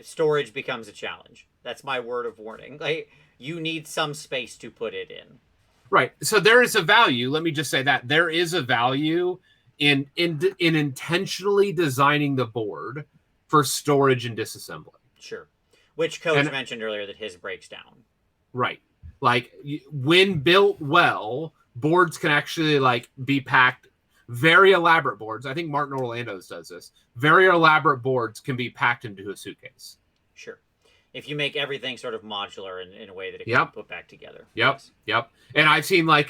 storage becomes a challenge. That's my word of warning. Like you need some space to put it in. Right. So there is a value. Let me just say that there is a value in intentionally designing the board for storage and disassembly. Sure. Which Coach mentioned earlier that his breaks down. Right. Like when built well, boards can actually like be packed. Very elaborate boards. I think Martin Orlando's does this. Very elaborate boards can be packed into a suitcase. Sure. If you make everything sort of modular in a way that it can be put back together. Yep. Yes. Yep. And I've seen like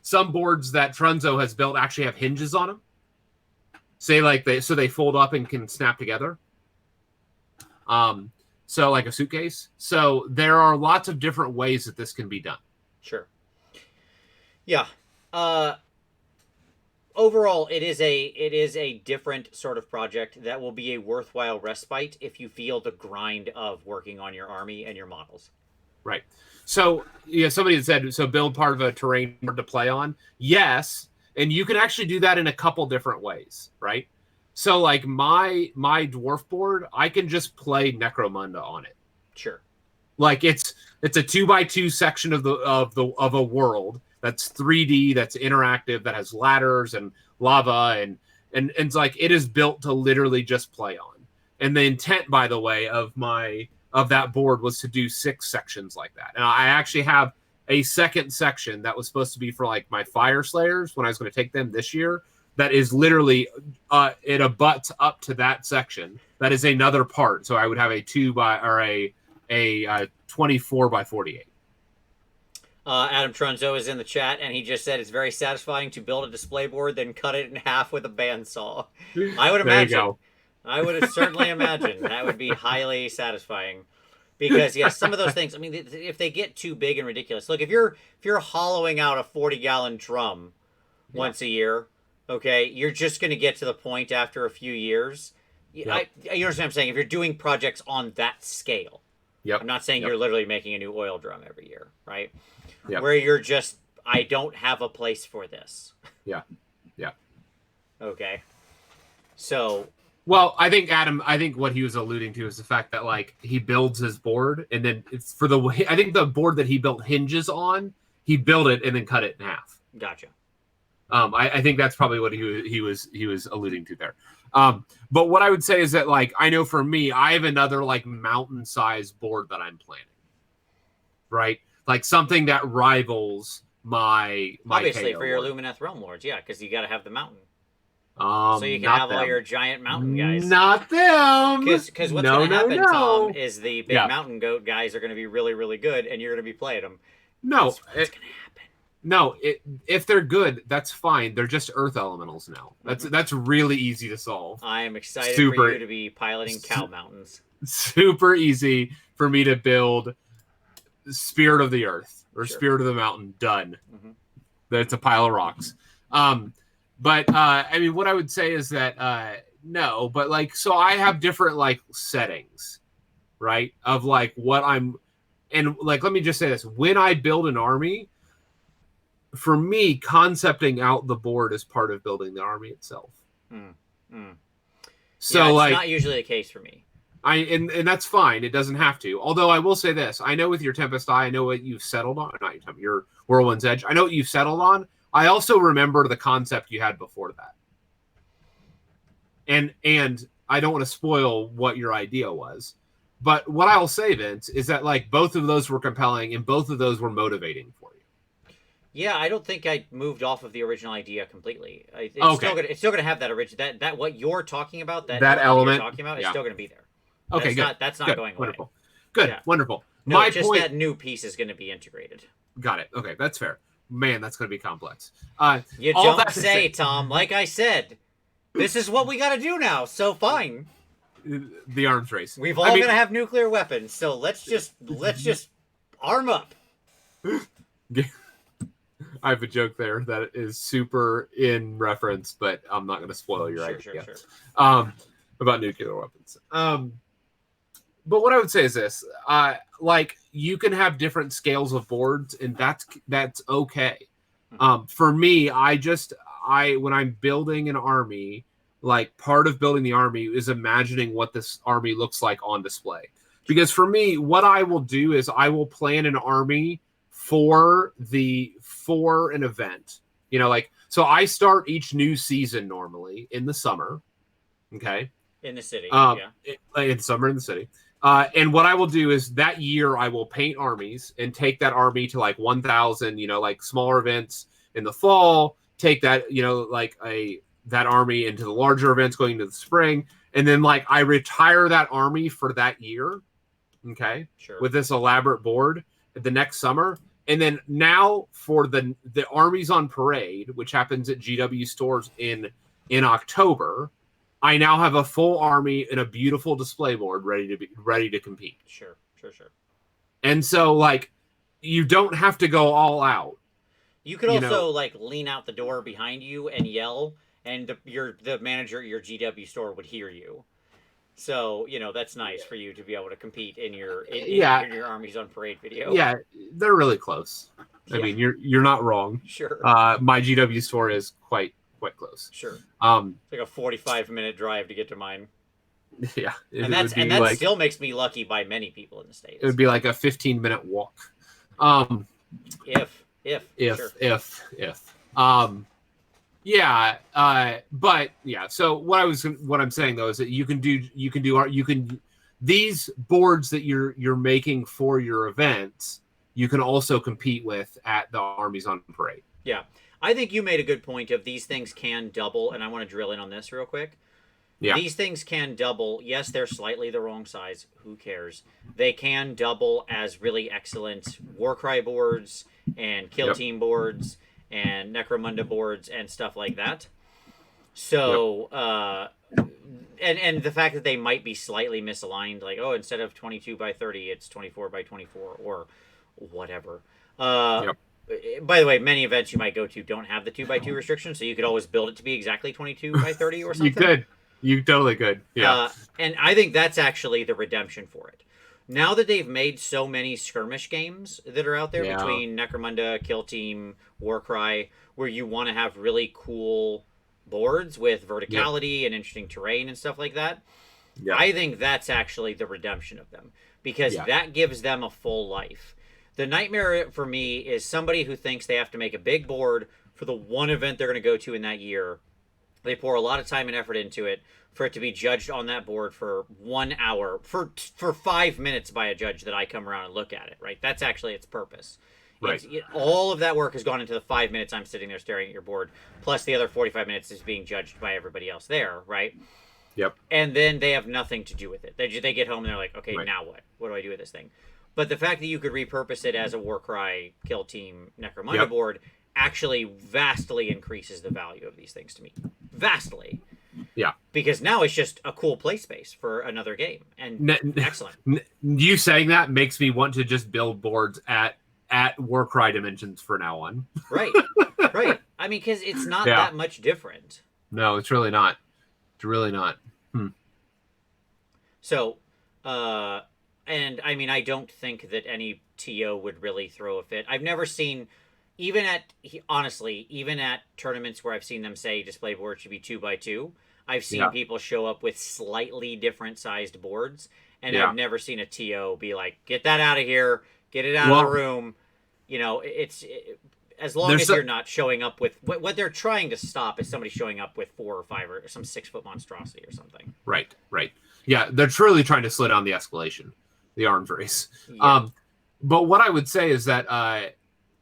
some boards that Trunzo has built actually have hinges on them. So they fold up and can snap together. So like a suitcase. So there are lots of different ways that this can be done. Sure. Yeah. Overall, it is a different sort of project that will be a worthwhile respite if you feel the grind of working on your army and your models. Right. So yeah, somebody had said so build part of a terrain board to play on. Yes, and you can actually do that in a couple different ways, right? So like my dwarf board, I can just play Necromunda on it. Sure. Like it's a 2x2 section of a world that's 3D, that's interactive, that has ladders and lava and it's like it is built to literally just play on. And the intent, by the way, of that board was to do 6 sections like that. And I actually have a second section that was supposed to be for like my Fire Slayers when I was going to take them this year. That is literally it abuts up to that section. That is another part. So I would have a 24 by 48. Adam Trunzo is in the chat, and he just said it's very satisfying to build a display board, then cut it in half with a bandsaw. I would imagine. There you go. I would certainly imagine that would be highly satisfying, because yes, some of those things. I mean, if they get too big and ridiculous, look, if you're hollowing out a 40-gallon drum once a year, okay, you're just going to get to the point after a few years. You understand what I'm saying? If you're doing projects on that scale, I'm not saying you're literally making a new oil drum every year, right? Where you're just, I don't have a place for this. Yeah. Okay. So. Well, I think what he was alluding to is the fact that like he builds his board and then it's for I think the board that he built hinges on, he built it and then cut it in half. Gotcha. I think that's probably what he was alluding to there. But what I would say is that like I know for me, I have another like mountain-sized board that I'm planning. Right? Like something that rivals my obviously KO for your board. Lumineth Realm Lords, because you got to have the mountain. So you can have all your giant mountain guys. Not them. Because what's going to happen, Tom, is the big mountain goat guys are going to be really, really good, and you're going to be playing them. No, what's going to happen? No, if they're good, that's fine. They're just earth elementals now. That's really easy to solve. I am excited for you to be piloting cow mountains. Super easy for me to build Spirit of the Earth or Spirit of the Mountain. Done. That's a pile of rocks. But I mean, what I would say is that no, but like, so I have different like settings, right? Of like what I'm, and like, let me just say this: when I build an army, for me, concepting out the board is part of building the army itself. So yeah, it's like, not usually the case for me. And that's fine. It doesn't have to. Although I will say this: I know with your Tempest Eye, I know what you've settled on. Not your Whirlwind's Edge. I know what you've settled on. I also remember the concept you had before that. And I don't want to spoil what your idea was, but what I'll say, Vince, is that like both of those were compelling and both of those were motivating for you. Yeah, I don't think I moved off of the original idea completely. It's Okay. still gonna have that original that what you're talking about, that element you're talking about, is yeah. still gonna be there. Okay, That's not good. going away. Wonderful. Good, Yeah. wonderful. No, My just point. that new piece is gonna be integrated. Got it. Okay, that's fair. Man, that's going to be complex. You all don't that say, Tom. Like I said, this is what we got to do now. So fine. The arms race. We've all gonna have nuclear weapons, so let's just arm up. I have a joke there that is super in reference, but I'm not going to spoil your idea. Sure. About nuclear weapons. But what I would say is this: like, you can have different scales of boards, and that's okay. For me, when I'm building an army, like, part of building the army is imagining what this army looks like on display. Because for me, what I will do is I will plan an army for an event. You know, like, so I start each new season normally in the summer. Okay. In the city. In summer in the city. And what I will do is that year I will paint armies and take that army to like 1,000, like smaller events in the fall, take that, that army into the larger events going into the spring. And then like I retire that army for that year. Okay. Sure. With this elaborate board the next summer. And then now for the armies on parade, which happens at GW stores in October, I now have a full army and a beautiful display board ready to compete. Sure. And so, like, you don't have to go all out. You could also like lean out the door behind you and yell, and the manager at your GW store would hear you. So that's nice for you to be able to compete in your armies on parade video. Yeah, they're really close. I mean, you're not wrong. Sure. My GW store is quite close. Sure. It's like a 45-minute drive to get to mine. Yeah. That still makes me lucky by many people in the States. It would be like a 15-minute walk. If. But yeah. So what I'm saying though is that these boards that you're making for your events, you can also compete with at the armies on parade. Yeah. I think you made a good point of these things can double, and I want to drill in on this real quick. Yeah. These things can double. Yes, they're slightly the wrong size. Who cares? They can double as really excellent Warcry boards and Kill Team boards and Necromunda boards and stuff like that. So, and the fact that they might be slightly misaligned, like, oh, instead of 22 by 30, it's 24 by 24 or whatever. By the way, many events you might go to don't have the 2x2 restriction, so you could always build it to be exactly 22 by 30 or something. You totally could. Yeah. And I think that's actually the redemption for it. Now that they've made so many skirmish games that are out there between Necromunda, Kill Team, Warcry, where you want to have really cool boards with verticality and interesting terrain and stuff like that, I think that's actually the redemption of them, because that gives them a full life. The nightmare for me is somebody who thinks they have to make a big board for the one event they're going to go to in that year. They pour a lot of time and effort into it for it to be judged on that board for 1 hour, for 5 minutes by a judge that I come around and look at it, right? That's actually its purpose. Right. All of that work has gone into the 5 minutes I'm sitting there staring at your board, plus the other 45 minutes is being judged by everybody else there, right? Yep. And then they have nothing to do with it. They get home and they're like, okay, now what? What do I do with this thing? But the fact that you could repurpose it as a Warcry, Kill Team, Necromunda board actually vastly increases the value of these things to me. Vastly. Yeah. Because now it's just a cool play space for another game. And excellent. You saying that makes me want to just build boards at Warcry dimensions for now on. Right. I mean, because it's not that much different. No, it's really not. So, And I mean, I don't think that any TO would really throw a fit. I've never seen, honestly, even at tournaments where I've seen them say display board should be 2x2, I've seen Yeah. people show up with slightly different sized boards, and Yeah. I've never seen a TO be like, "Get that out of here, get it out of the room." You know, as long as you're not showing up with what they're trying to stop is somebody showing up with 4 or 5 or some 6-foot monstrosity or something. Right. Yeah, they're truly trying to slow down the escalation, the arms race. Yeah. But what I would say is that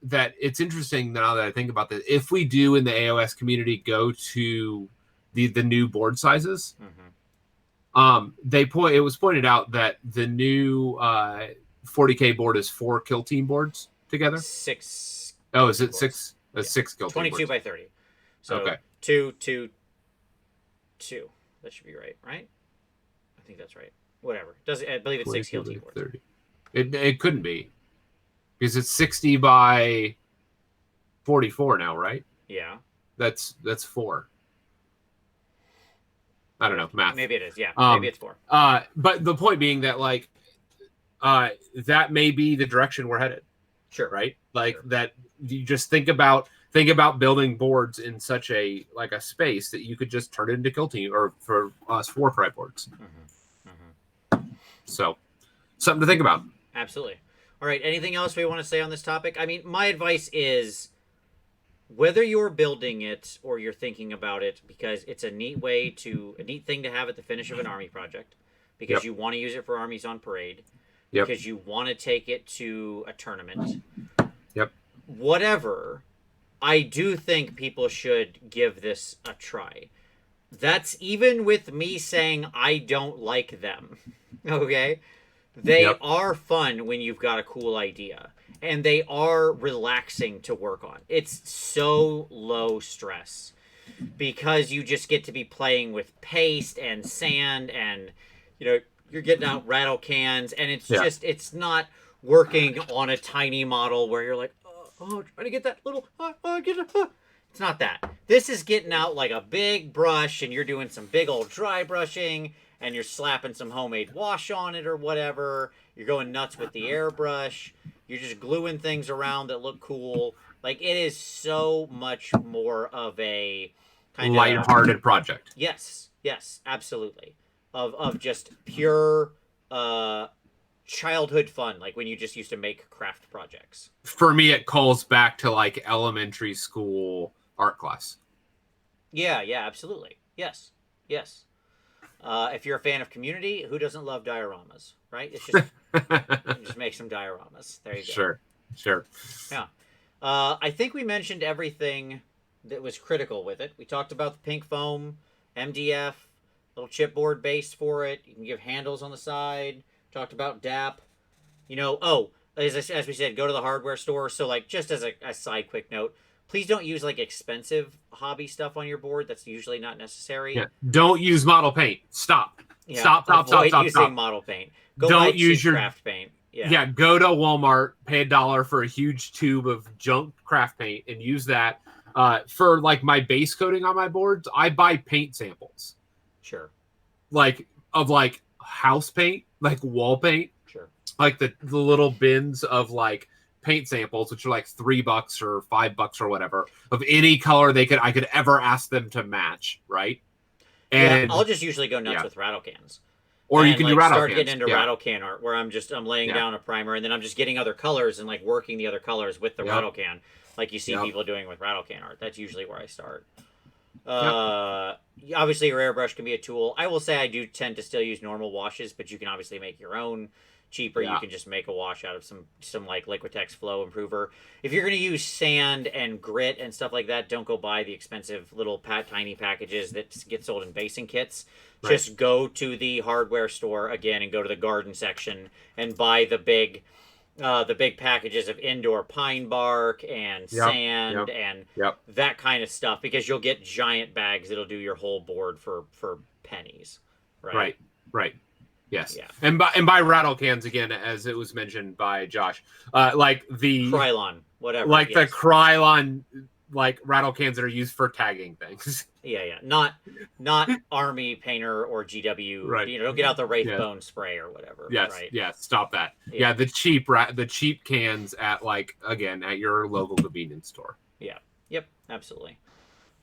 that it's interesting now that I think about this. If we do in the AOS community go to the new board sizes, it was pointed out that the new 40K board is 4 kill team boards together. 6. Oh, is it 6? Yeah. 6 kill team 22 boards. by 30. So okay. 2, 2, 2. That should be right? I think that's right. Whatever. I believe it's 6 kill team boards. 30. It couldn't be. Because it's 60 by 44 now, right? Yeah. That's 4. I don't know, math. Maybe it is, yeah. Maybe it's 4. But the point being that, like, that may be the direction we're headed. Sure. Right? Like, that you just think about building boards in such a space that you could just turn it into kill team, or for us 4 cry boards. So, something to think about. Absolutely. All right, anything else we want to say on this topic? I mean, my advice is, whether you're building it or you're thinking about it, because it's a neat thing to have at the finish of an army project, because you want to use it for armies on parade, because you want to take it to a tournament. Whatever, I do think people should give this a try. That's even with me saying I don't like them. Okay? They are fun when you've got a cool idea. And they are relaxing to work on. It's so low stress. Because you just get to be playing with paste and sand and, you're getting out rattle cans. And it's just, it's not working on a tiny model where you're like, trying to get that little, It's not that. This is getting out like a big brush and you're doing some big old dry brushing and you're slapping some homemade wash on it or whatever. You're going nuts with the airbrush. You're just gluing things around that look cool. Like, it is so much more of a kind of lighthearted project. Yes, absolutely. Of just pure childhood fun, like when you just used to make craft projects. For me, it calls back to like elementary school art class. Yeah, absolutely. Yes. If you're a fan of Community, who doesn't love dioramas, right? It's just just make some dioramas. There you go. Sure. Yeah. I think we mentioned everything that was critical with it. We talked about the pink foam, MDF, little chipboard base for it. You can give handles on the side. Talked about DAP. As we said, go to the hardware store. So, like, just as a side quick note, please don't use, like, expensive hobby stuff on your board. That's usually not necessary. Yeah. Don't use model paint. Stop. Yeah. Stop. Avoid using model paint. Don't use your craft paint. Yeah. Go to Walmart, pay $1 for a huge tube of junk craft paint, and use that. For, like, my base coating on my boards, I buy paint samples. Sure. Like, of, like, house paint, like wall paint. Sure. Like the little bins of, like, paint samples, which are like $3 or $5 or whatever, of any color I could ever ask them to match, right? And I'll just usually go nuts with rattle cans. Or you can do rattle start cans. Getting into rattle can art where I'm laying down a primer and then I'm just getting other colors and like working the other colors with the rattle can, like you see people doing with rattle can art. That's usually where I start. Obviously your airbrush can be a tool. I will say I do tend to still use normal washes, but you can obviously make your own cheaper. You can just make a wash out of some like Liquitex flow improver. If you're going to use sand and grit and stuff like that, don't go buy the expensive little tiny packages that get sold in basing kits. Right. Just go to the hardware store again and go to the garden section and buy the big packages of indoor pine bark and sand and that kind of stuff, because you'll get giant bags that'll do your whole board for pennies. Right. Yes. Yeah. And buy rattle cans again, as it was mentioned by Josh. Like the Krylon, whatever. Like the Krylon like rattle cans that are used for tagging things. Yeah. Not Army Painter or GW. Right. Don't get out the Yes. Wraithbone spray or whatever. Yes. Right. Yes. Stop that. Yeah. Yeah. The cheap cans at at your local convenience store. Yeah. Yep. Absolutely.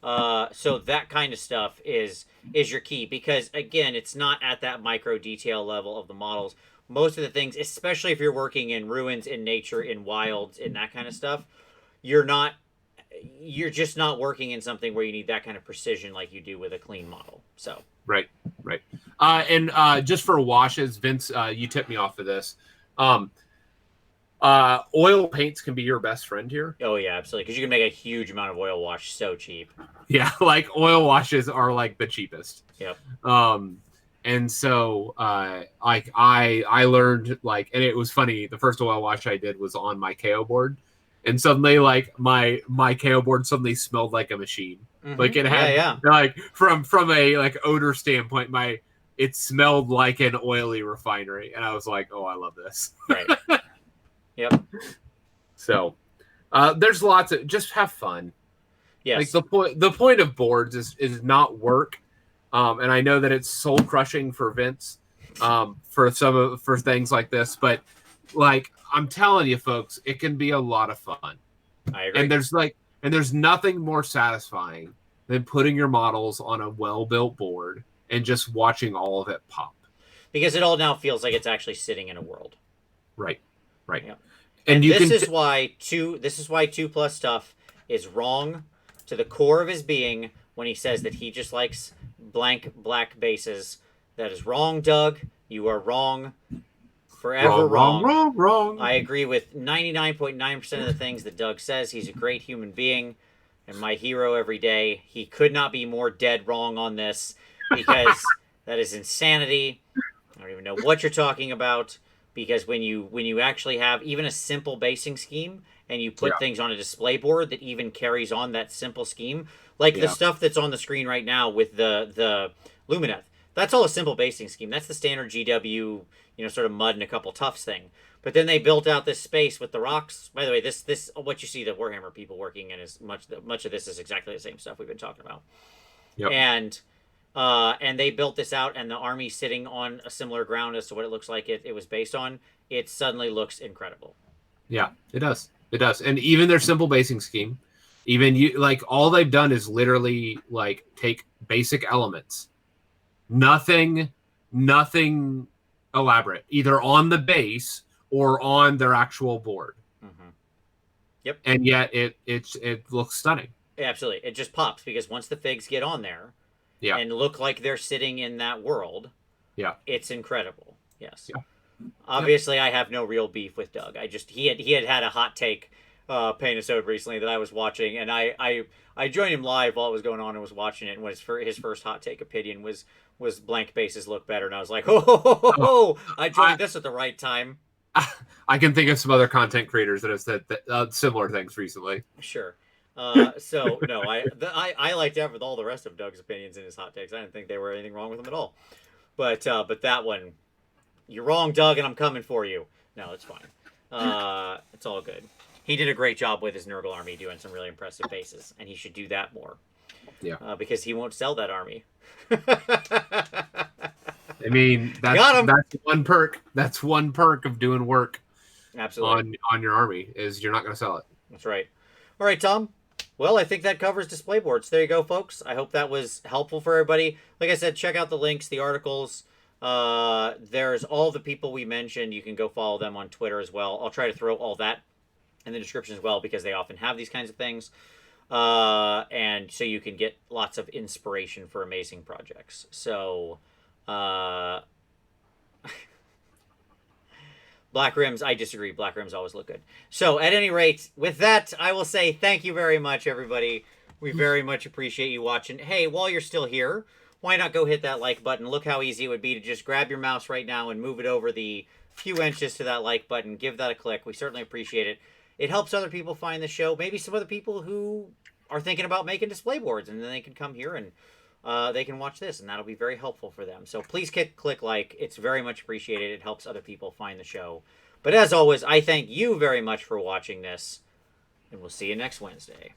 So that kind of stuff is your key, because again, it's not at that micro detail level of the models. Most of the things, especially if you're working in ruins, in nature, in wilds, in that kind of stuff, you're just not working in something where you need that kind of precision like you do with a clean model. So Right. And just for washes, Vince, you tipped me off of this. Oil paints can be your best friend here. oh yeah, absolutely, because you can make a huge amount of oil wash so cheap. Yeah, like oil washes are like the cheapest. Yep. And so I learned, like, and it was funny, the first oil wash I did was on my KO board, and suddenly like my KO board suddenly smelled like a machine. Mm-hmm. Like it had like from a like odor standpoint, it smelled like an oily refinery, and I was like, oh, I love this. Right. Yep. So there's lots of, just have fun. Yes. Like the point of boards is not work. And I know that it's soul crushing for Vince, for things like this, but like I'm telling you folks, it can be a lot of fun. I agree. And there's nothing more satisfying than putting your models on a well-built board and just watching all of it pop. Because it all now feels like it's actually sitting in a world. Right. Yeah. And this is why 2+ stuff is wrong to the core of his being when he says that he just likes blank black bases. That is wrong, Doug. You are wrong. Forever wrong. Wrong. I agree with 99.9% of the things that Doug says. He's a great human being and my hero every day. He could not be more dead wrong on this, because that is insanity. I don't even know what you're talking about. Because when you actually have even a simple basing scheme and you put things on a display board that even carries on that simple scheme, like the stuff that's on the screen right now with the Lumineth, that's all a simple basing scheme. That's the standard GW, sort of mud and a couple tufts thing. But then they built out this space with the rocks. By the way, this what you see the Warhammer people working in is much of this is exactly the same stuff we've been talking about. Yep. And they built this out, and the army sitting on a similar ground as to what it looks like it was based on. It suddenly looks incredible. Yeah, it does. It does. And even their simple basing scheme, all they've done is literally like take basic elements, nothing elaborate, either on the base or on their actual board. Mm-hmm. Yep. And yet it looks stunning. Absolutely. It just pops because once the figs get on there, and look like they're sitting in that world, it's incredible. Yes. Yeah. Obviously, I have no real beef with Doug. He had a hot take paint-a-sode recently that I was watching, and I joined him live while it was going on and was watching it, and his first hot take opinion was blank bases look better, and I was like, oh, I joined this at the right time. I can think of some other content creators that have said similar things recently. Sure. So no, I liked all the rest of Doug's opinions in his hot takes. I didn't think there were anything wrong with them at all. But that one, you're wrong, Doug, and I'm coming for you. No, it's fine. It's all good. He did a great job with his Nurgle army doing some really impressive bases, and he should do that more. Yeah. Because he won't sell that army. I mean, that's one perk. That's one perk of doing work. Absolutely. On your army is you're not going to sell it. That's right. All right, Tom. Well, I think that covers display boards. There you go, folks. I hope that was helpful for everybody. Like I said, check out the links, the articles. There's all the people we mentioned. You can go follow them on Twitter as well. I'll try to throw all that in the description as well, because they often have these kinds of things. And so you can get lots of inspiration for amazing projects. So, Black rims, I disagree. Black rims always look good. So, at any rate, with that, I will say thank you very much, everybody. We very much appreciate you watching. Hey, while you're still here, why not go hit that like button? Look how easy it would be to just grab your mouse right now and move it over the few inches to that like button. Give that a click. We certainly appreciate it. It helps other people find the show. Maybe some other people who are thinking about making display boards, and then they can come here and they can watch this, and that'll be very helpful for them. So please click like. It's very much appreciated. It helps other people find the show. But as always, I thank you very much for watching this, and we'll see you next Wednesday.